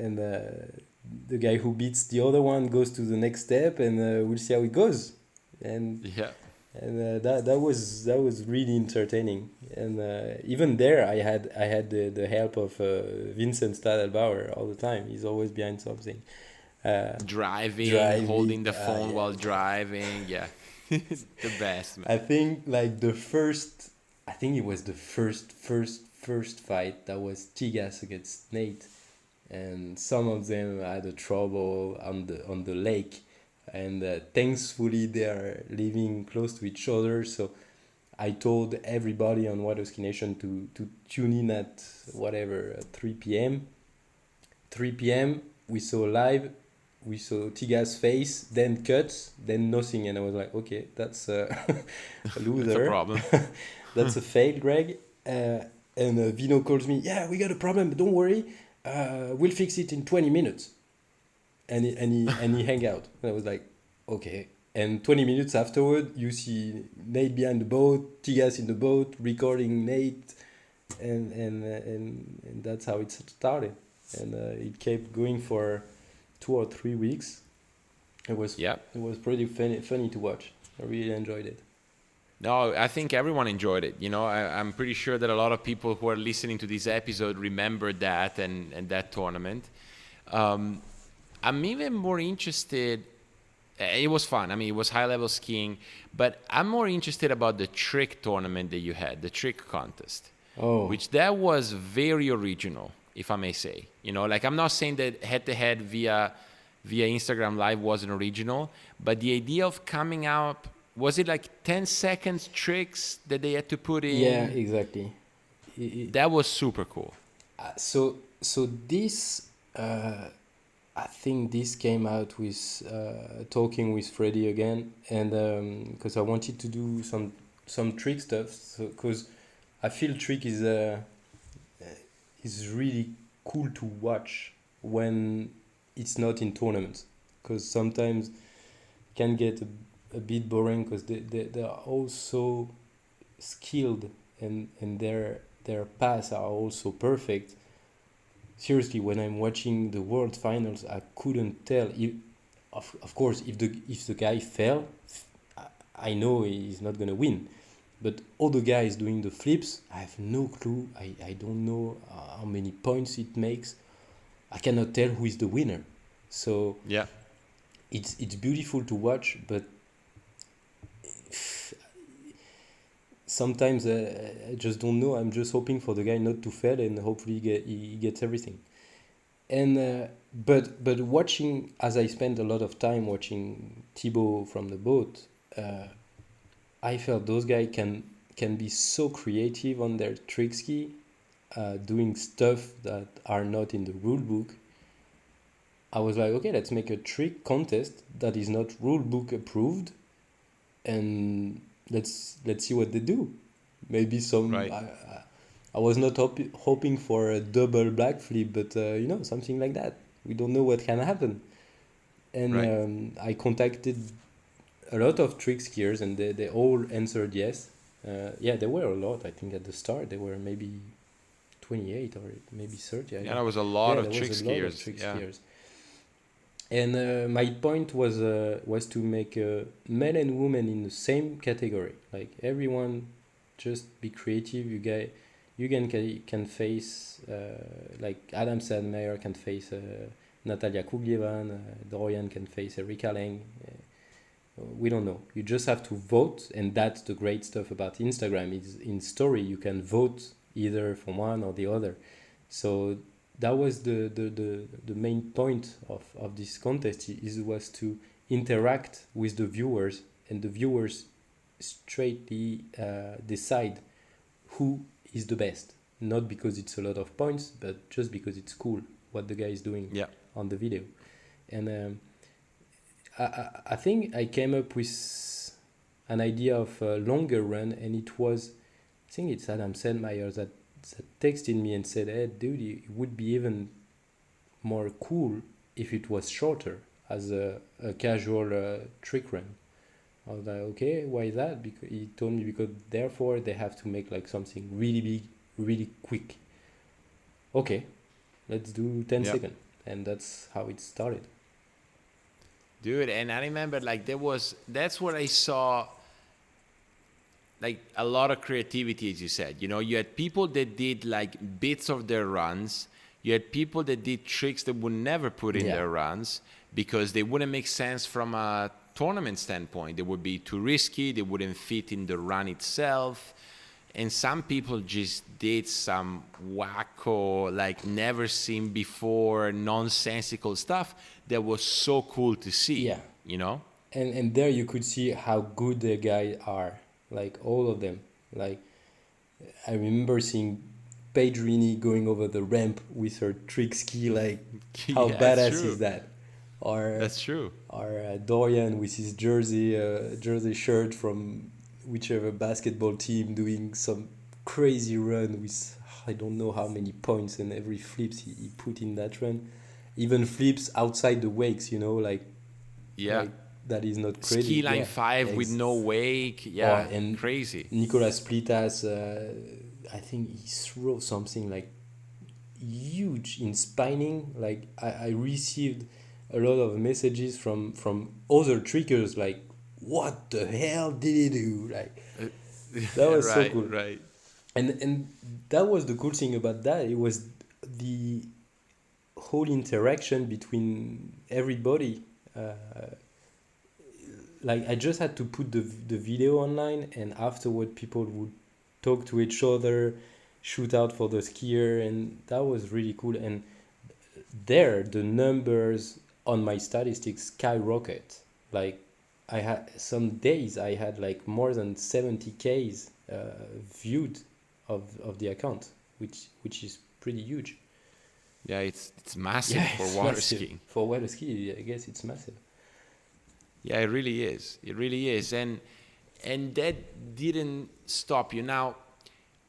and the guy who beats the other one goes to the next step, and we'll see how it goes." And Yeah. that was really entertaining. And even there, I had the help of Vincent Stadelbauer all the time. He's always behind something. Driving, holding Driving, the phone yeah. while driving. Yeah. The best, man. I think like the first, I think it was the first fight that was Tigas against Nate, and some of them had a trouble on the lake, and thankfully they are living close to each other. So I told everybody on Waterski Nation to tune in at whatever 3 p.m. 3 p.m. we saw live. We saw Tiga's face, then cuts, then nothing, and I was like, okay, that's a That's a loser. problem. That's a fail, Greg. And Vino calls me, yeah, we got a problem, but don't worry, we'll fix it in 20 minutes. And he hang out. And I was like, okay. And 20 minutes afterward, you see Nate behind the boat, Tigas in the boat, recording Nate, and that's how it started. And it kept going for 2 or 3 weeks. Yeah. It was pretty funny to watch. I really enjoyed it. No, I think everyone enjoyed it. You know, I'm pretty sure that a lot of people who are listening to this episode remember that and that tournament. Um, I'm even more interested. It was fun. I mean, it was high level skiing, but I'm more interested about the trick tournament that you had, the trick contest, Oh, which that was very original, if I may say. You know, like I'm not saying that head to head via Instagram Live wasn't original, but the idea of coming out, was it like 10 seconds tricks that they had to put yeah, in? exactly. That was super cool. So this I think this came out with talking with Freddie again, and because I wanted to do some trick stuff, so because I feel trick is really cool to watch when it's not in tournaments, because sometimes it can get a bit boring because they are all so skilled, and their paths are also perfect. Seriously, when I'm watching the world finals, I couldn't tell if, of course, if the guy fell, I know he's not gonna win. But all the guys doing the flips, I have no clue. I don't know how many points it makes. I cannot tell who is the winner. So Yeah. it's beautiful to watch, but sometimes I just don't know. I'm just hoping for the guy not to fail, and hopefully he gets everything. And but watching, as I spent a lot of time watching Thibaut from the boat, I felt those guys can be so creative on their trick ski, doing stuff that are not in the rule book. I was like, okay, let's make a trick contest that is not rule book approved, and let's see what they do. Maybe some. Right. I was not hoping for a double backflip, but something like that. We don't know what can happen. And Right. I contacted a lot of trick skiers, and they all answered yes. Yeah, there were a lot. I think at the start there were maybe 28 or maybe 30. I Yeah, don't. there was a lot Yeah, of there was trick a lot of skiers. trick Yeah. skiers. And my point was to make men and women in the same category. Like everyone, just be creative. You can face like Adam Sandmeyer can face Natalia Kuglievan. Dorian can face Erika Leng. We don't know. You just have to vote, and that's the great stuff about Instagram. Is in story you can vote either for one or the other. So that was the main point of this contest was to interact with the viewers, and the viewers straightly decide who is the best. Not because it's a lot of points, but just because it's cool what the guy is doing Yeah. on the video. And I think I came up with an idea of a longer run, and it was, I think it's Adam Selmayr that texted me and said, "Hey, dude, it would be even more cool if it was shorter as a casual trick run." I was like, okay, why that? Because he told me because therefore they have to make like something really big, really quick. Okay, let's do 10 Yep. seconds. And that's how it started. Dude, and I remember like that's where I saw like a lot of creativity, as you said. You know, you had people that did like bits of their runs. You had people that did tricks that would never put in their runs because they wouldn't make sense from a tournament standpoint. They would be too risky. They wouldn't fit in the run itself. And some people just did some wacko, like never seen before, nonsensical stuff that was so cool to see. Yeah. You know? And there you could see how good the guys are, like all of them. Like I remember seeing Pedrini going over the ramp with her trick ski. Like how Yeah, that's badass true. is that? Or That's true. or Dorian with his jersey shirt from whichever basketball team doing some crazy run with I don't know how many points and every flips he put in that run, even flips outside the wakes, like Yeah. like that is not crazy. Ski line Yeah. 5 with no wake. Yeah. And Crazy. Nicolas Plitas, I think he threw something like huge in spinning. Like I received a lot of messages from other trickers like, what the hell did he do? Like that was so Right, cool. right. And that was the cool thing about that. It was the whole interaction between everybody. Like I just had to put the video online, and afterward people would talk to each other, shoot out for the skier, and that was really cool. And there the numbers on my statistics skyrocket. Like I had some days I had like more than 70Ks viewed of the account, which is pretty huge. Yeah, it's massive for water massive. skiing. For water ski, I guess it's massive. Yeah, it really is. It really is. And that didn't stop you. Now,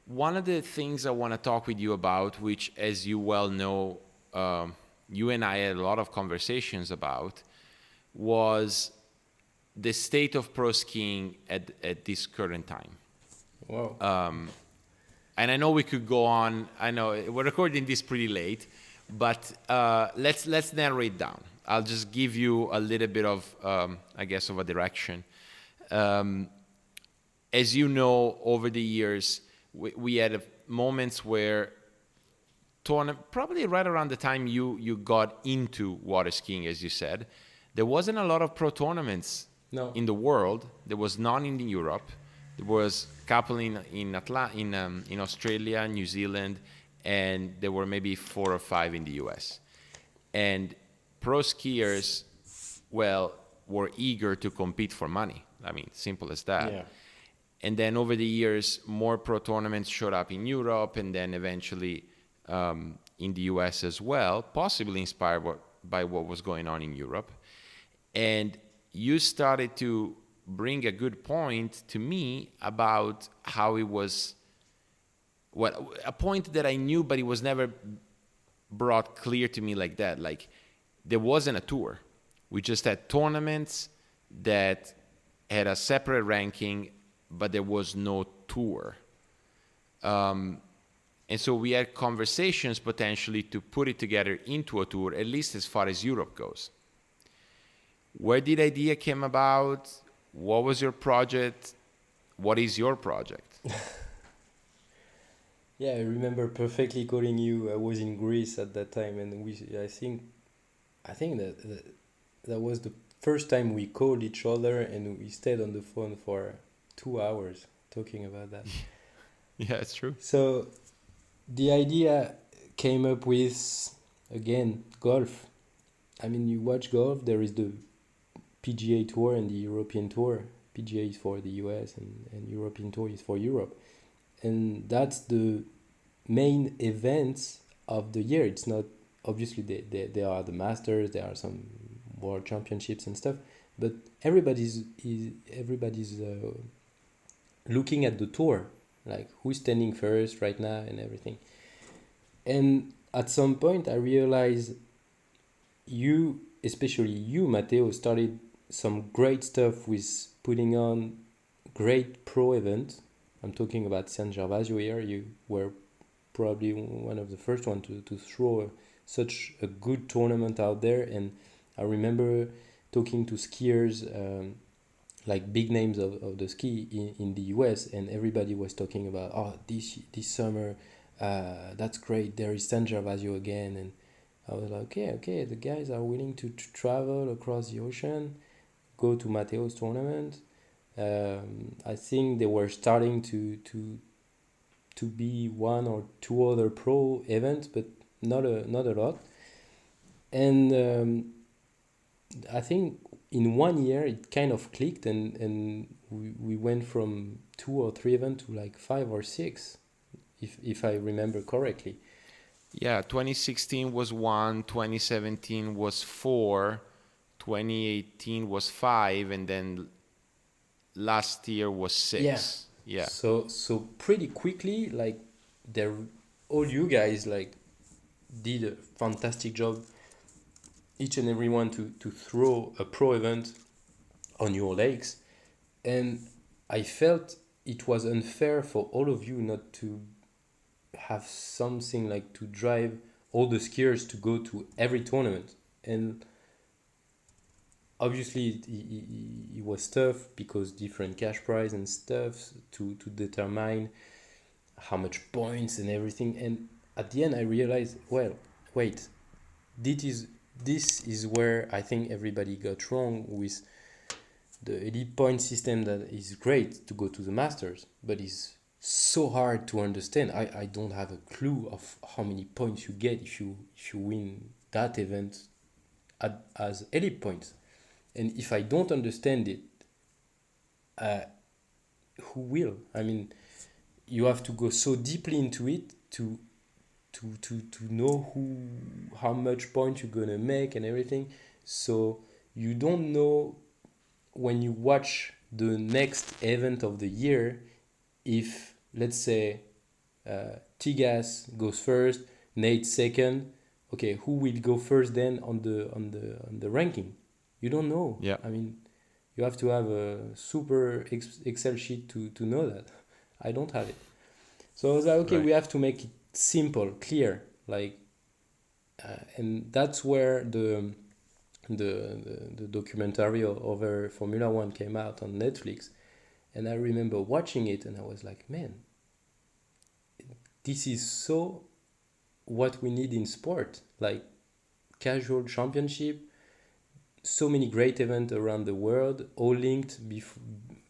one of the things I want to talk with you about, which, as you well know, you and I had a lot of conversations about, was the state of pro skiing at this current time. Wow. And I know we could go on. I know we're recording this pretty late, but let's narrow it down. I'll just give you a little bit of, I guess, of a direction. As you know, over the years, we had moments where probably right around the time you got into water skiing, as you said, there wasn't a lot of pro tournaments in the world. There was none in Europe. There was a couple in Australia, New Zealand, and there were maybe 4 or 5 in the US. And pro skiers, well, were eager to compete for money. I mean, simple as that. Yeah. And then over the years, more pro tournaments showed up in Europe, and then eventually in the US as well, possibly inspired by what was going on in Europe. And you started to bring a good point to me about how it was, a point that I knew, but it was never brought clear to me like that. Like, there wasn't a tour. We just had tournaments that had a separate ranking, but there was no tour. And so we had conversations potentially to put it together into a tour, at least as far as Europe goes. Where did the idea came about? What was your project? What is your project? Yeah, I remember perfectly calling you. I was in Greece at that time, and I think that was the first time we called each other and we stayed on the phone for 2 hours talking about that. Yeah, it's true. So the idea came up with, again, golf. I mean, you watch golf, there is the PGA Tour and the European Tour. PGA is for the US and European Tour is for Europe. And that's the main events of the year. It's not, obviously, there are the Masters, there are some World Championships and stuff, but everybody's looking at the tour, like who's standing first right now and everything. And at some point, I realized especially you, Matteo, started some great stuff with putting on great pro events. I'm talking about San Gervasio here. You were probably one of the first ones to throw such a good tournament out there. And I remember talking to skiers, like big names of the ski in the US, and everybody was talking about, oh, this summer, that's great, there is San Gervasio again. And I was like, okay, the guys are willing to travel across the ocean, go to Matteo's tournament. I think they were starting to be one or two other pro events, but not a lot. And I think in 1 year it kind of clicked, and we went from 2 or 3 events to like 5 or 6, if I remember correctly. Yeah, 2016 was 1, 2017 was 4, 2018 was 5, and then last year was 6. Yeah. So pretty quickly, like, all you guys like did a fantastic job, each and every one, to throw a pro event on your lakes. And I felt it was unfair for all of you not to have something like to drive all the skiers to go to every tournament. And obviously it was tough because different cash prize and stuff to determine how much points and everything. And at the end I realized, well, wait, this is where I think everybody got wrong with the elite point system. That is great to go to the Masters, but it's so hard to understand. I don't have a clue of how many points you get if you win that event as elite points. And if I don't understand it, who will? I mean, you have to go so deeply into it to know how much point you're gonna make and everything. So you don't know when you watch the next event of the year, if, let's say, Tigas goes first, Nate second, okay, who will go first then on the ranking? You don't know. Yeah. I mean, you have to have a super Excel sheet to know that. I don't have it. So I was like, okay, Right. we have to make it simple, clear, like, and that's where the documentary over Formula One came out on Netflix. And I remember watching it and I was like, man, this is so what we need in sport, like casual championship, so many great events around the world, all linked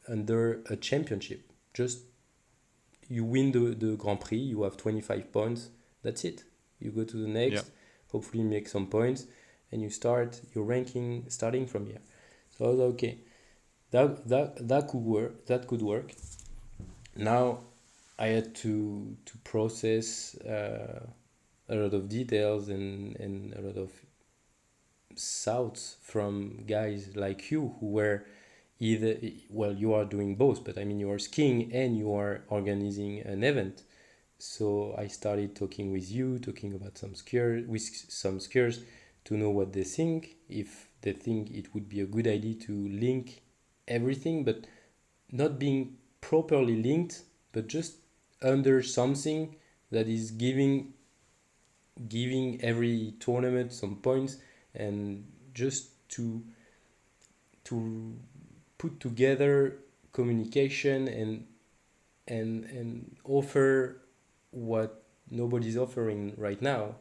under a championship. Just you win the Grand Prix, you have 25 points, that's it. You go to the next, Yeah. hopefully make some points, and you start your ranking starting from here. So I was like, okay, that could work. That could work. Now I had to process a lot of details and a lot of thoughts from guys like you who were either, well, you are doing both, but I mean, you are skiing and you are organizing an event. So I started talking about some skiers to know what they think, if they think it would be a good idea to link everything, but not being properly linked, but just under something that is giving every tournament some points, and just to put together communication and offer what nobody's offering right now,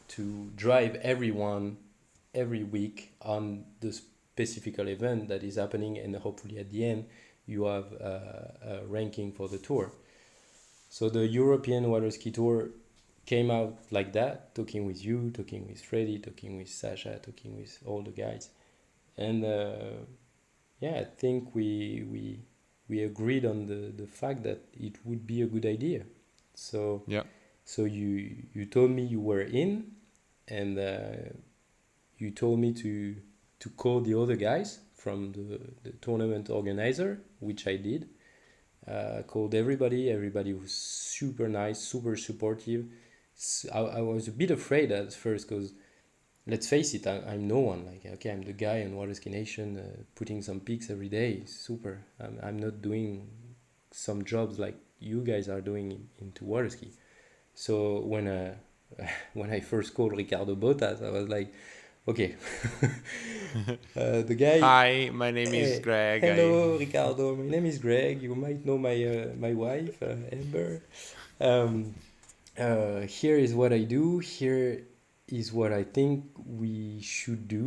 to drive everyone every week on the specific event that is happening, and hopefully at the end you have a ranking for the tour. So the European Waterski Tour came out like that, talking with you, talking with Freddy, talking with Sasha, talking with all the guys. And I think we agreed on the fact that it would be a good idea. So Yeah. so you told me you were in, and you told me to call the other guys from the tournament organizer, which I did. Called everybody. Everybody was super nice, super supportive. I was a bit afraid at first because, let's face it, I'm no one. Like, okay, I'm the guy on Waterski Nation putting some pics every day. Super. I'm not doing some jobs like you guys are doing into Waterski. So when I first called Ricardo Botas, I was like, okay, the guy. Hi, my name is Greg. Hello, Ricardo. My name is Greg. You might know my wife, Amber. Um, Here is what I do. Here is what I think we should do.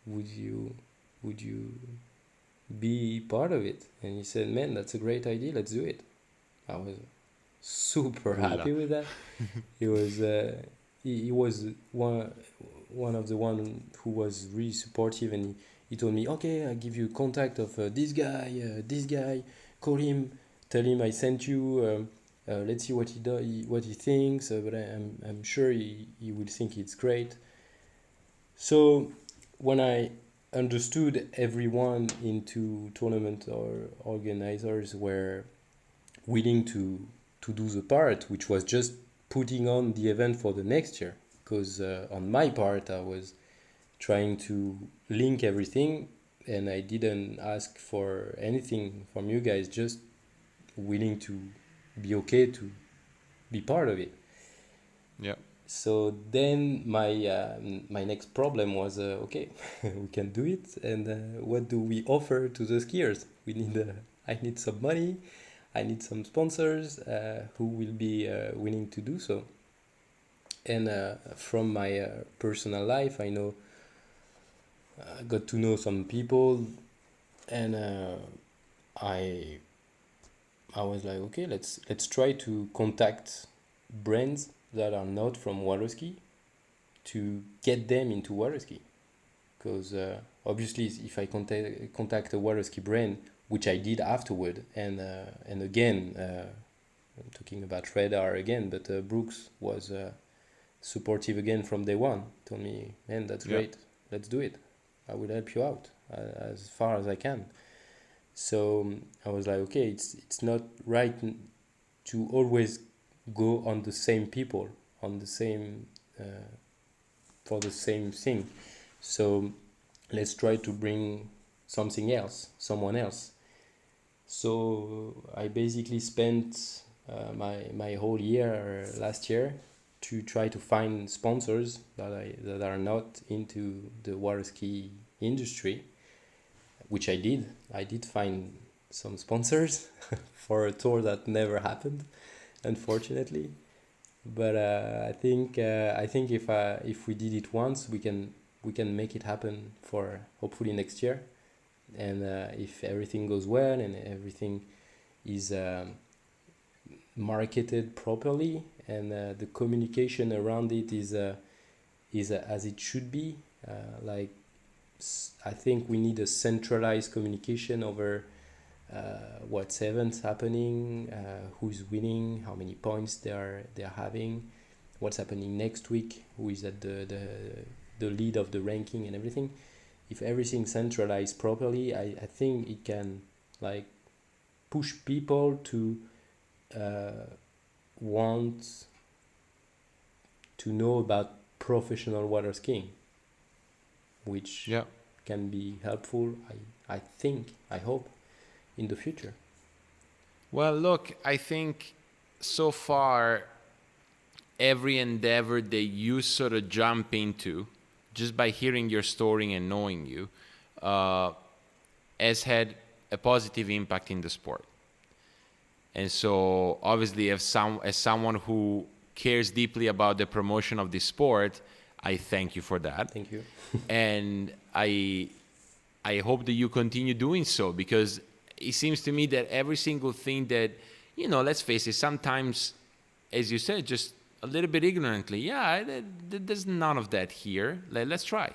Would you be part of it? And he said, "Man, that's a great idea. Let's do it." I was super happy with that. He was he was one of the one who was really supportive, and he told me, okay, I give you contact of this guy, call him, tell him I sent you, let's see what he does, what he thinks, but I'm sure he will think it's great. So when I understood everyone into tournament or organizers were willing to do the part, which was just putting on the event for the next year, because on my part I was trying to link everything, and I didn't ask for anything from you guys, just willing to be okay to be part of it. Yeah. So then my next problem was okay, we can do it, and what do we offer to the skiers? I need some money, I need some sponsors who will be willing to do so. And from my personal life, I got to know some people, and I was like, okay, let's try to contact brands that are not from Waterski to get them into Waterski, because obviously if I contact a Waterski brand, which I did afterward, and again, I'm talking about Radar again, but Brooks was supportive again from day one. Told me, man, that's great, let's do it. I will help you out as far as I can. So I was like, okay, it's not right to always go on the same people, on the same for the same thing. So let's try to bring something else, someone else. So I basically spent my whole year last year to try to find sponsors that are not into the water ski industry, which I did. I did find some sponsors for a tour that never happened, unfortunately. But I think if we did it once, we can make it happen for hopefully next year, and if everything goes well and everything is marketed properly, and the communication around it is as it should be. Like, I think we need a centralized communication over what's events happening, who's winning, how many points they're having, what's happening next week, who is at the lead of the ranking and everything. If everything centralized properly, I think it can like push people to want to know about professional water skiing, which can be helpful, I think, I hope, in the future. Well, look, I think so far every endeavor that you sort of jump into, just by hearing your story and knowing you, has had a positive impact in the sport. And so obviously as someone who cares deeply about the promotion of this sport, I thank you for that. Thank you. And I hope that you continue doing so, because it seems to me that every single thing that, let's face it, sometimes, as you said, just a little bit ignorantly, there's none of that here. Let's try,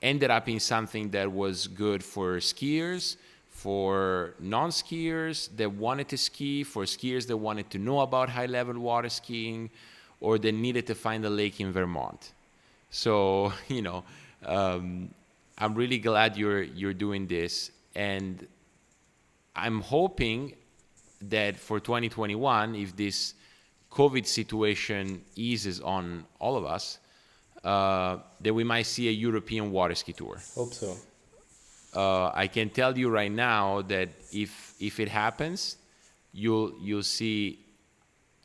ended up in something that was good for skiers, for non-skiers that wanted to ski, for skiers that wanted to know about high-level water skiing, or that needed to find a lake in Vermont. So, I'm really glad you're doing this, and I'm hoping that for 2021, if this COVID situation eases on all of us, that we might see a European water ski tour. Hope so. I can tell you right now that if it happens, you'll see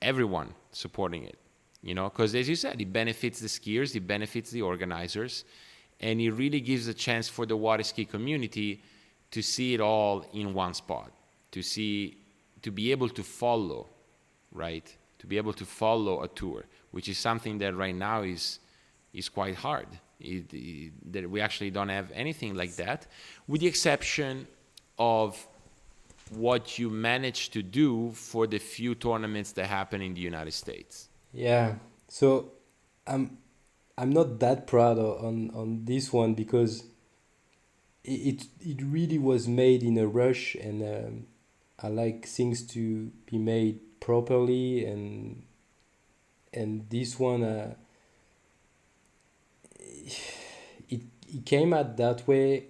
everyone supporting it. Because as you said, it benefits the skiers, it benefits the organizers, and it really gives a chance for the water ski community to see it all in one spot, to be able to follow, right? To be able to follow a tour, which is something that right now is quite hard. That we actually don't have anything like that, with the exception of what you managed to do for the few tournaments that happen in the United States. Yeah, so I'm not that proud on this one, because it really was made in a rush, and I like things to be made properly, and this one it came out that way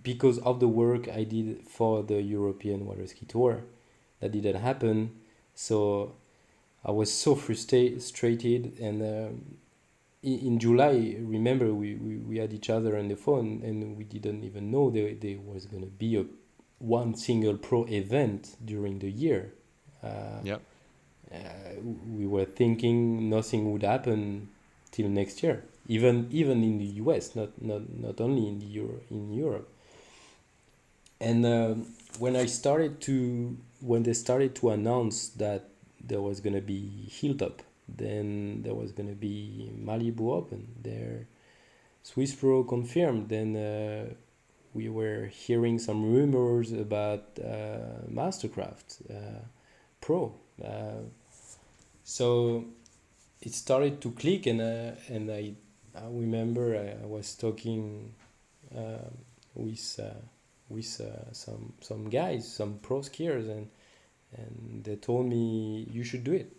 because of the work I did for the European Waterski Tour. That didn't happen, so I was so frustrated, and in July, remember, we had each other on the phone, and we didn't even know there was going to be one single pro event during the year. Yep. We were thinking nothing would happen till next year, even in the US, not only in Europe. And when they started to announce that there was going to be Hilltop, then there was going to be Malibu Open, their Swiss Pro confirmed, then we were hearing some rumors about Mastercraft Pro. So it started to click, and I remember I was talking with some guys, some pro skiers, and they told me, you should do it.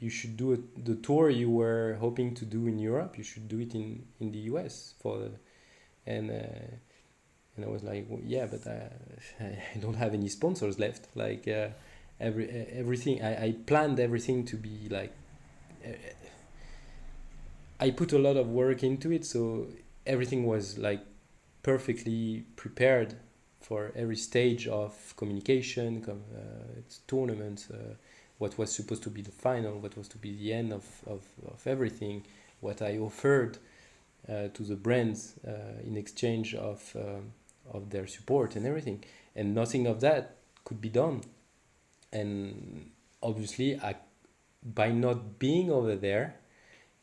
You should do it, the tour you were hoping to do in Europe. You should do it in the US and I was like, well, yeah, but I don't have any sponsors left. Like everything I planned everything to be like. I put a lot of work into it, so everything was like perfectly prepared for every stage of communication, tournaments, what was supposed to be the final, what was to be the end of everything, what I offered to the brands in exchange of their support and everything. And nothing of that could be done. And obviously, by not being over there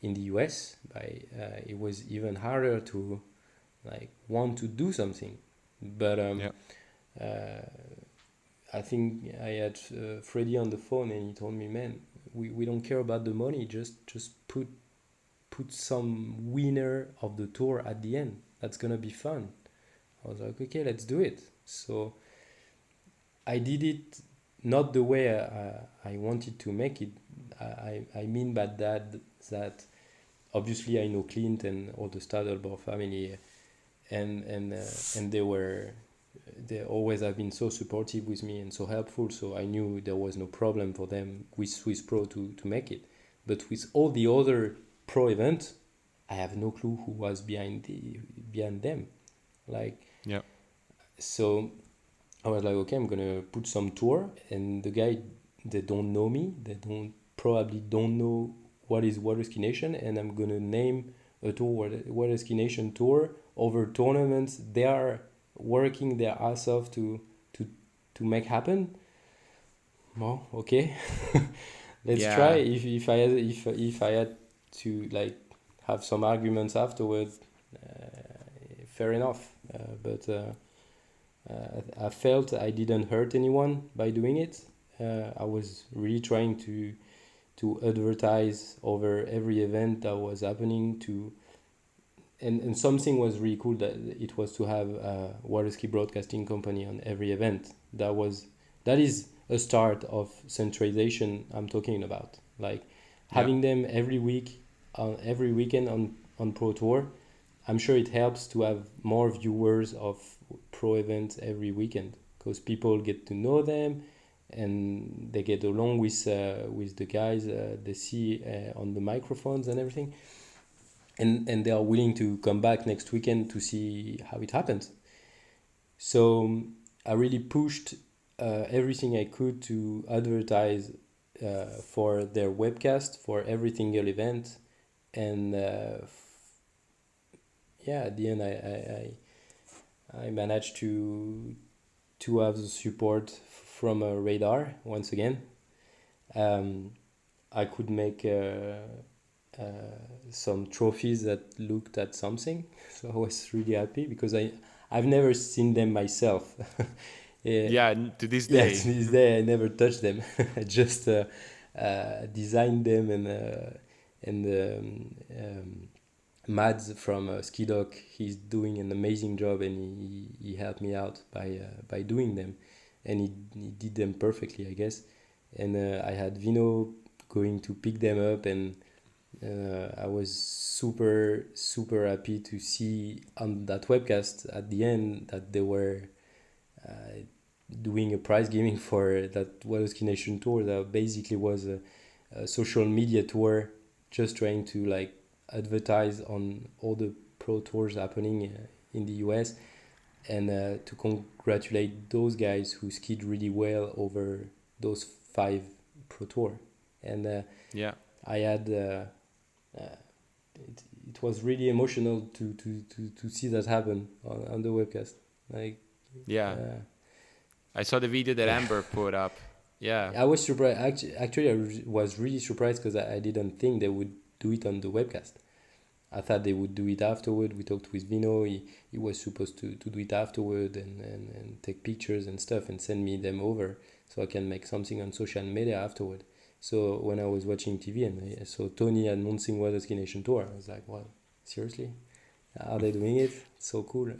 in the US, it was even harder to like want to do something. But I think I had Freddie on the phone, and he told me, man, we don't care about the money, just put some winner of the tour at the end. That's gonna be fun. I was like, okay, let's do it. So I did it not the way I wanted to make it. I mean by that obviously I know Clint and all the Stadelbauer family, and they always have been so supportive with me and so helpful, so I knew there was no problem for them with Swiss Pro to make it. But with all the other pro events, I have no clue who was behind them. Like, yeah. So I was like, okay, I'm gonna put some tour, and the guy, they don't know me, they probably don't know what is Waterski Nation, and I'm gonna name a tour Waterski Nation tour over tournaments they are working their ass off to make happen. Well, okay. Let's try. If I had to like have some arguments afterward, fair enough. But I felt I didn't hurt anyone by doing it. I was really trying to advertise over every event that was happening to, and something was really cool, that it was to have a Waterski broadcasting company on every event. That is a start of centralization I'm talking about, like having them every week, every weekend on Pro Tour. I'm sure it helps to have more viewers of pro events every weekend, because people get to know them and they get along with the guys they see on the microphones and everything, and they are willing to come back next weekend to see how it happens. So I really pushed everything I could to advertise for their webcast for every single event, and at the end I managed to have the support from a radar once again. I could make some trophies that looked at something, so I was really happy because I've never seen them myself. To this day. To this day I never touched them. I just designed them, and Mads from Ski Doc, he's doing an amazing job, and he helped me out by doing them, and he did them perfectly, I guess. And I had Vino going to pick them up, and I was super happy to see on that webcast at the end that they were doing a prize giving for that Waterski Nation tour that basically was a social media tour, just trying to like advertise on all the pro tours happening in the US, and to congratulate those guys who skied really well over those 5 pro tour. And I had it was really emotional to see that happen on the webcast. Like I saw the video that Amber put up. I was surprised. Actually, I was really surprised because I didn't think they would do it on the webcast. I thought they would do it afterward. We talked with Vino. He was supposed to do it afterward and take pictures and stuff and send me them over so I can make something on social media afterward. So when I was watching TV and I saw Tony announcing Waterski Nation Tour, I was like, "Wow, seriously? Are they doing it? So cool!"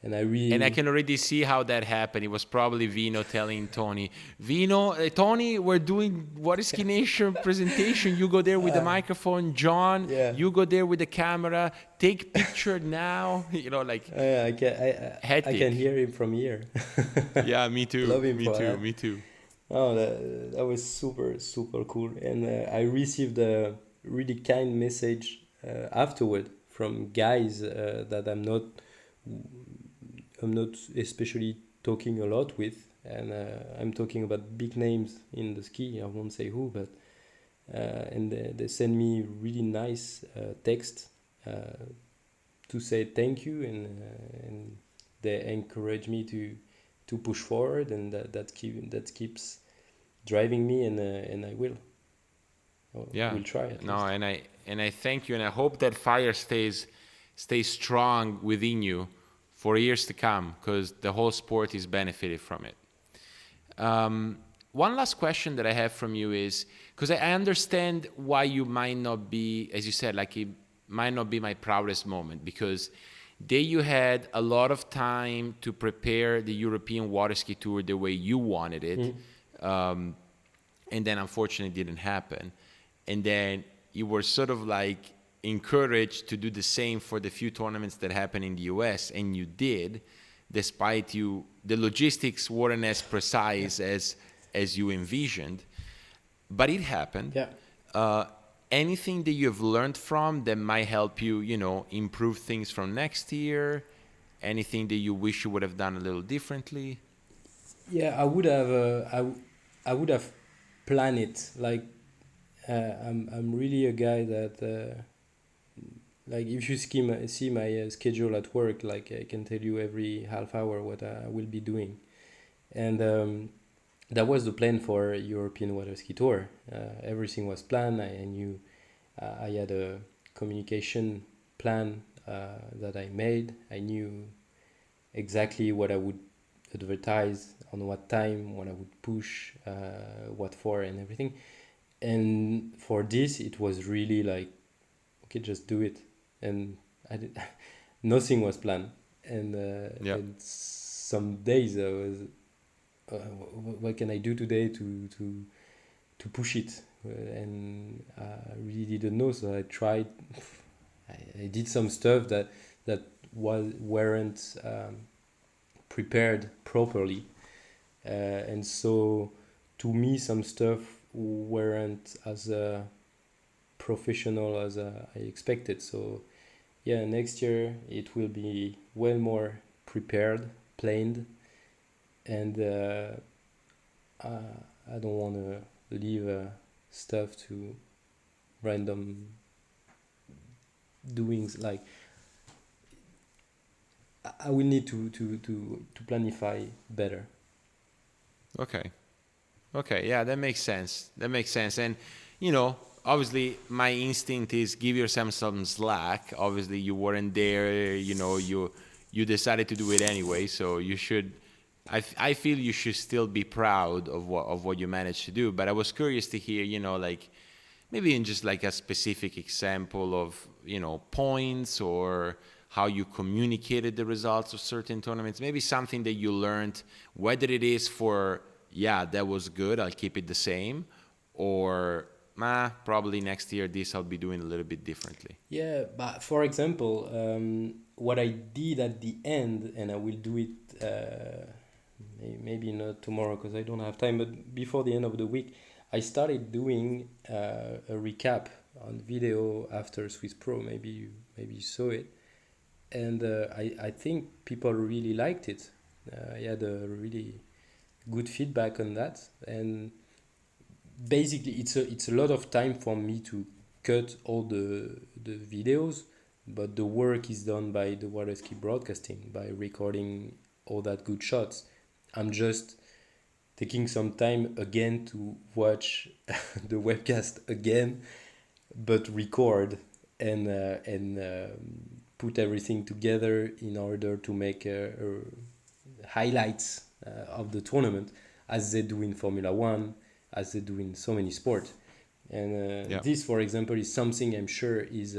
And I can already see how that happened. It was probably Vino telling Tony, Tony, we're doing Waterski Nation presentation. You go there with the microphone. John, you go there with the camera. Take picture now. I can hear him from here. Yeah, me too. Love him Me too. Oh, that was super cool. And I received a really kind message afterward from guys that I'm not especially talking a lot with, and I'm talking about big names in the ski. I won't say who, but and they send me really nice text to say thank you, and they encourage me to push forward, and that keeps driving me, and I will. We'll try it. No, and I thank you, and I hope that fire stays strong within you for years to come, because the whole sport is benefited from it. One last question that I have from you is, because I understand why you might not be, as you said, like it might not be my proudest moment, because there you had a lot of time to prepare the European Waterski Tour the way you wanted it, and then unfortunately it didn't happen. And then you were sort of like encouraged to do the same for the few tournaments that happened in the US, and you did, despite the logistics weren't as precise as you envisioned, but it happened. Anything that you've learned from that might help you, improve things from next year? Anything that you wish you would have done a little differently? I would have I would have planned it. Like I'm really a guy that like if you see my schedule at work, like I can tell you every half hour what I will be doing, and that was the plan for European Waterski Tour. Everything was planned. I knew I had a communication plan that I made. I knew exactly what I would advertise, on what time, what I would push, what for, and everything. And for this, it was really like, okay, just do it. And I did, nothing was planned. Yeah. And some days I was, what can I do today to push it? And I really didn't know, so I tried. I did some stuff that weren't prepared properly, and so to me some stuff weren't as professional as I expected. So yeah, next year it will be well more prepared, planned, and I don't want to leave stuff to random doings. Like I will need to planify better. Okay. Okay. Yeah, that makes sense. That makes sense. And, you know, obviously my instinct is give yourself some slack. Obviously you weren't there, you know, you decided to do it anyway, so you should I feel you should still be proud of what you managed to do. But I was curious to hear, you know, like maybe in just like a specific example of, you know, points or how you communicated the results of certain tournaments, maybe something that you learned, whether it is for, yeah, that was good, I'll keep it the same, or probably next year this I'll be doing a little bit differently. Yeah, but for example, what I did at the end, and I will do it maybe not tomorrow because I don't have time, but before the end of the week, I started doing a recap on video after Swiss Pro. Maybe you saw it, and I think people really liked it. I had a really good feedback on that, and basically it's a lot of time for me to cut all the videos, but the work is done by the Waterski broadcasting by recording all that good shots. I'm just taking some time again to watch the webcast again, but record and put everything together in order to make highlights of the tournament, as they do in Formula One, as they do in so many sports. And Yeah. this, for example, is something I'm sure is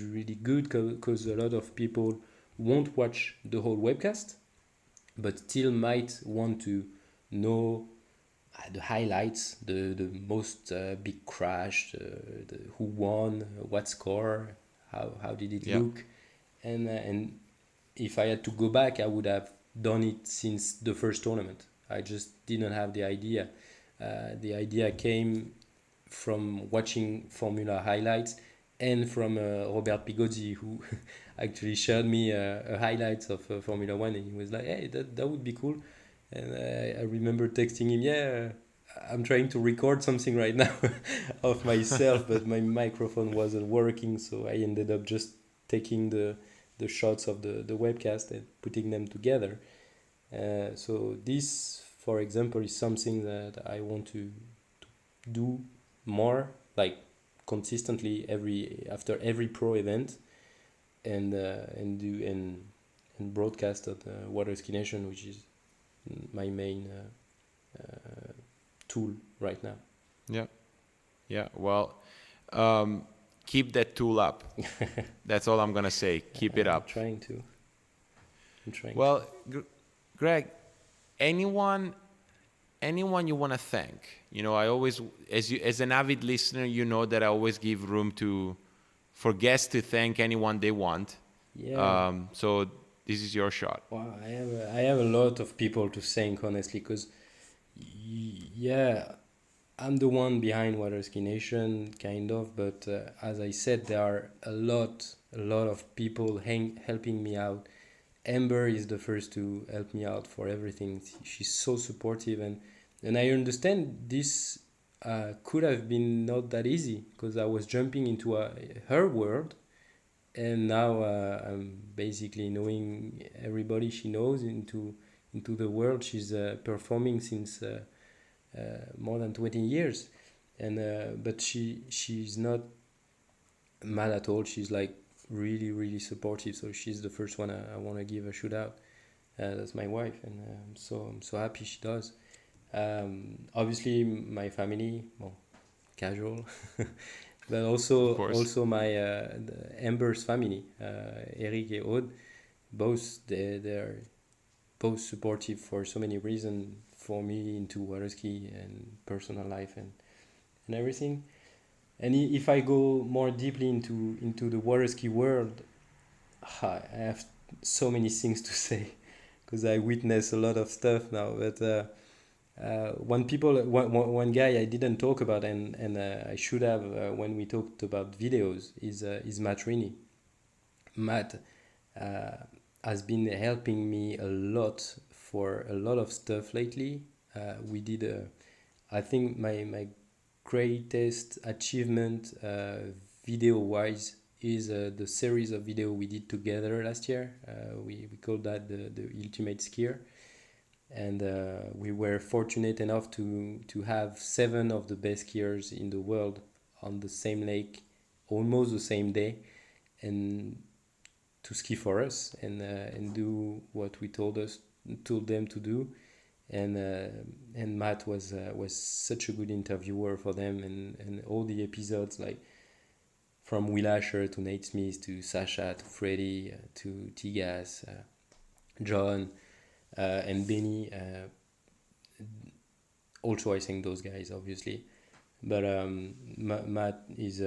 really good because a lot of people won't watch the whole webcast, but still might want to know the highlights, the most big crash, who won, what score, how did it Yeah. look, and if I had to go back, I would have done it since the first tournament. I just didn't have the idea. The idea came from watching Formula highlights and from Robert Pigozzi, who actually showed me highlights of Formula One, and he was like, "Hey, that would be cool." And I remember texting him, "Yeah, I'm trying to record something right now of myself, but my microphone wasn't working, so I ended up just taking the shots of the webcast and putting them together." So this, for example, is something that I want to do more, like consistently after every pro event, and broadcast at Waterski Nation, which is my main tool right now. Yeah. Yeah. Well, um, keep that tool up. That's all I'm gonna say. Keep it I'm up. trying to. I'm trying to. Well, Greg, anyone you want to thank? You know, I always, as an avid listener, you know that I always give room for guests to thank anyone they want. Yeah. So this is your shot. Wow, I have a lot of people to thank, honestly, because yeah, I'm the one behind Waterski Nation, kind of, but as I said, there are a lot of people helping me out. Amber is the first to help me out for everything. She's so supportive, and I understand this could have been not that easy because I was jumping into her world, and now I'm basically knowing everybody she knows into the world she's performing since more than 20 years. and but she's not mad at all. She's like really really supportive. So she's the first one I want to give a shout out. That's my wife, and I'm so happy she does. Obviously, my family, well, casual, but also my Amber's family, Eric and Aude, both they're both supportive for so many reasons for me into Waterski and personal life and everything. And if I go more deeply into the Waterski world, I have so many things to say because I witness a lot of stuff now. But one guy I didn't talk about and I should have when we talked about videos is Matt Rini. Matt has been helping me a lot for a lot of stuff lately. We did I think my greatest achievement video wise is the series of video we did together last year. We called that the Ultimate Skier, and we were fortunate enough to have 7 of the best skiers in the world on the same lake almost the same day, and to ski for us and do what we told them to do. And Matt was such a good interviewer for them, and all the episodes, like from Will Asher to Nate Smith to Sasha to Freddie to Tigas, John, and Benny. Also, I think those guys obviously, but Matt is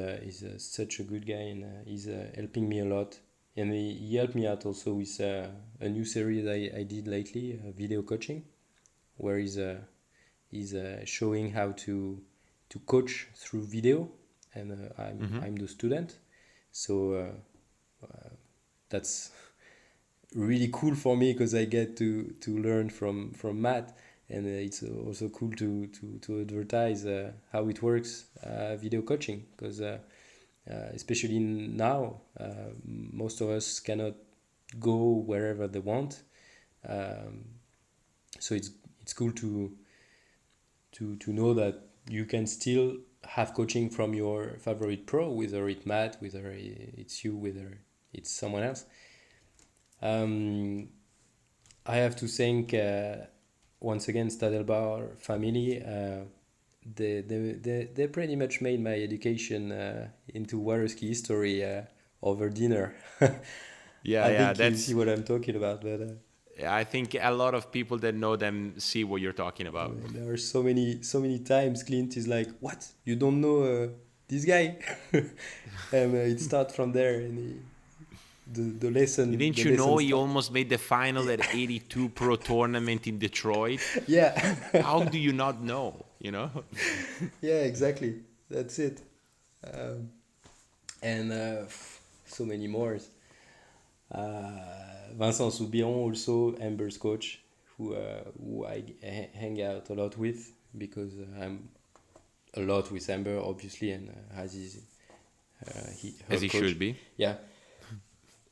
such a good guy, and he's helping me a lot. And he helped me out also with a new series I did lately, video coaching, where he's showing how to coach through video, and I'm the student, so that's really cool for me because I get to learn from Matt, and it's also cool to advertise how it works, video coaching, because especially now most of us cannot go wherever they want, so it's cool to know that you can still have coaching from your favorite pro, whether it's Matt, whether it's you, whether it's someone else. I have to thank once again Stadelbauer family. They pretty much made my education into Waterski history over dinner. I think you see what I'm talking about, but I think a lot of people that know them see what you're talking about. There are so many times Clint is like, "What? You don't know this guy?" And it starts from there, and the lesson. Didn't you know he almost made the final at 82 Pro Tournament in Detroit? Yeah. How do you not know? You know? Yeah, exactly. That's it. And so many more. Vincent Soubiron, also Amber's coach, who I hang out a lot with, because I'm a lot with Amber, obviously, and as he should be. Yeah,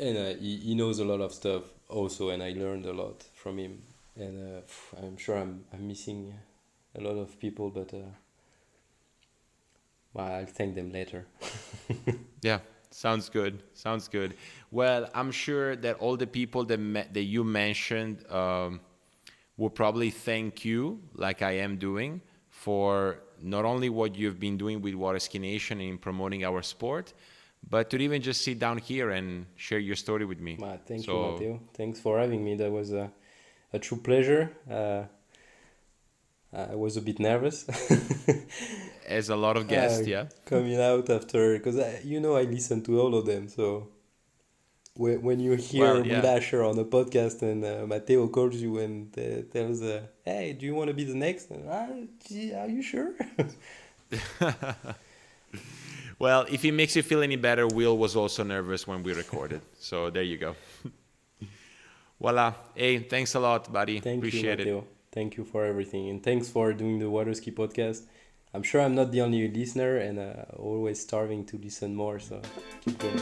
and he knows a lot of stuff also, and I learned a lot from him. And I'm sure I'm missing a lot of people, but well, I'll thank them later. Yeah. Sounds good. Well, I'm sure that all the people that you mentioned will probably thank you, like I am doing, for not only what you've been doing with Waterski Nation in promoting our sport, but to even just sit down here and share your story with me. Thank you, Matteo. Thanks for having me. That was a true pleasure. I was a bit nervous. As a lot of guests, yeah. Coming out after, because I listen to all of them. So when you hear Will Asher on a podcast and Matteo calls you and tells, "Hey, do you want to be the next?" Are you sure? Well, if it makes you feel any better, Will was also nervous when we recorded. So there you go. Voila. Hey, thanks a lot, buddy. Appreciate you, Matteo. Thank you for everything. And thanks for doing the Waterski podcast. I'm sure I'm not the only listener, and always starving to listen more. So keep going.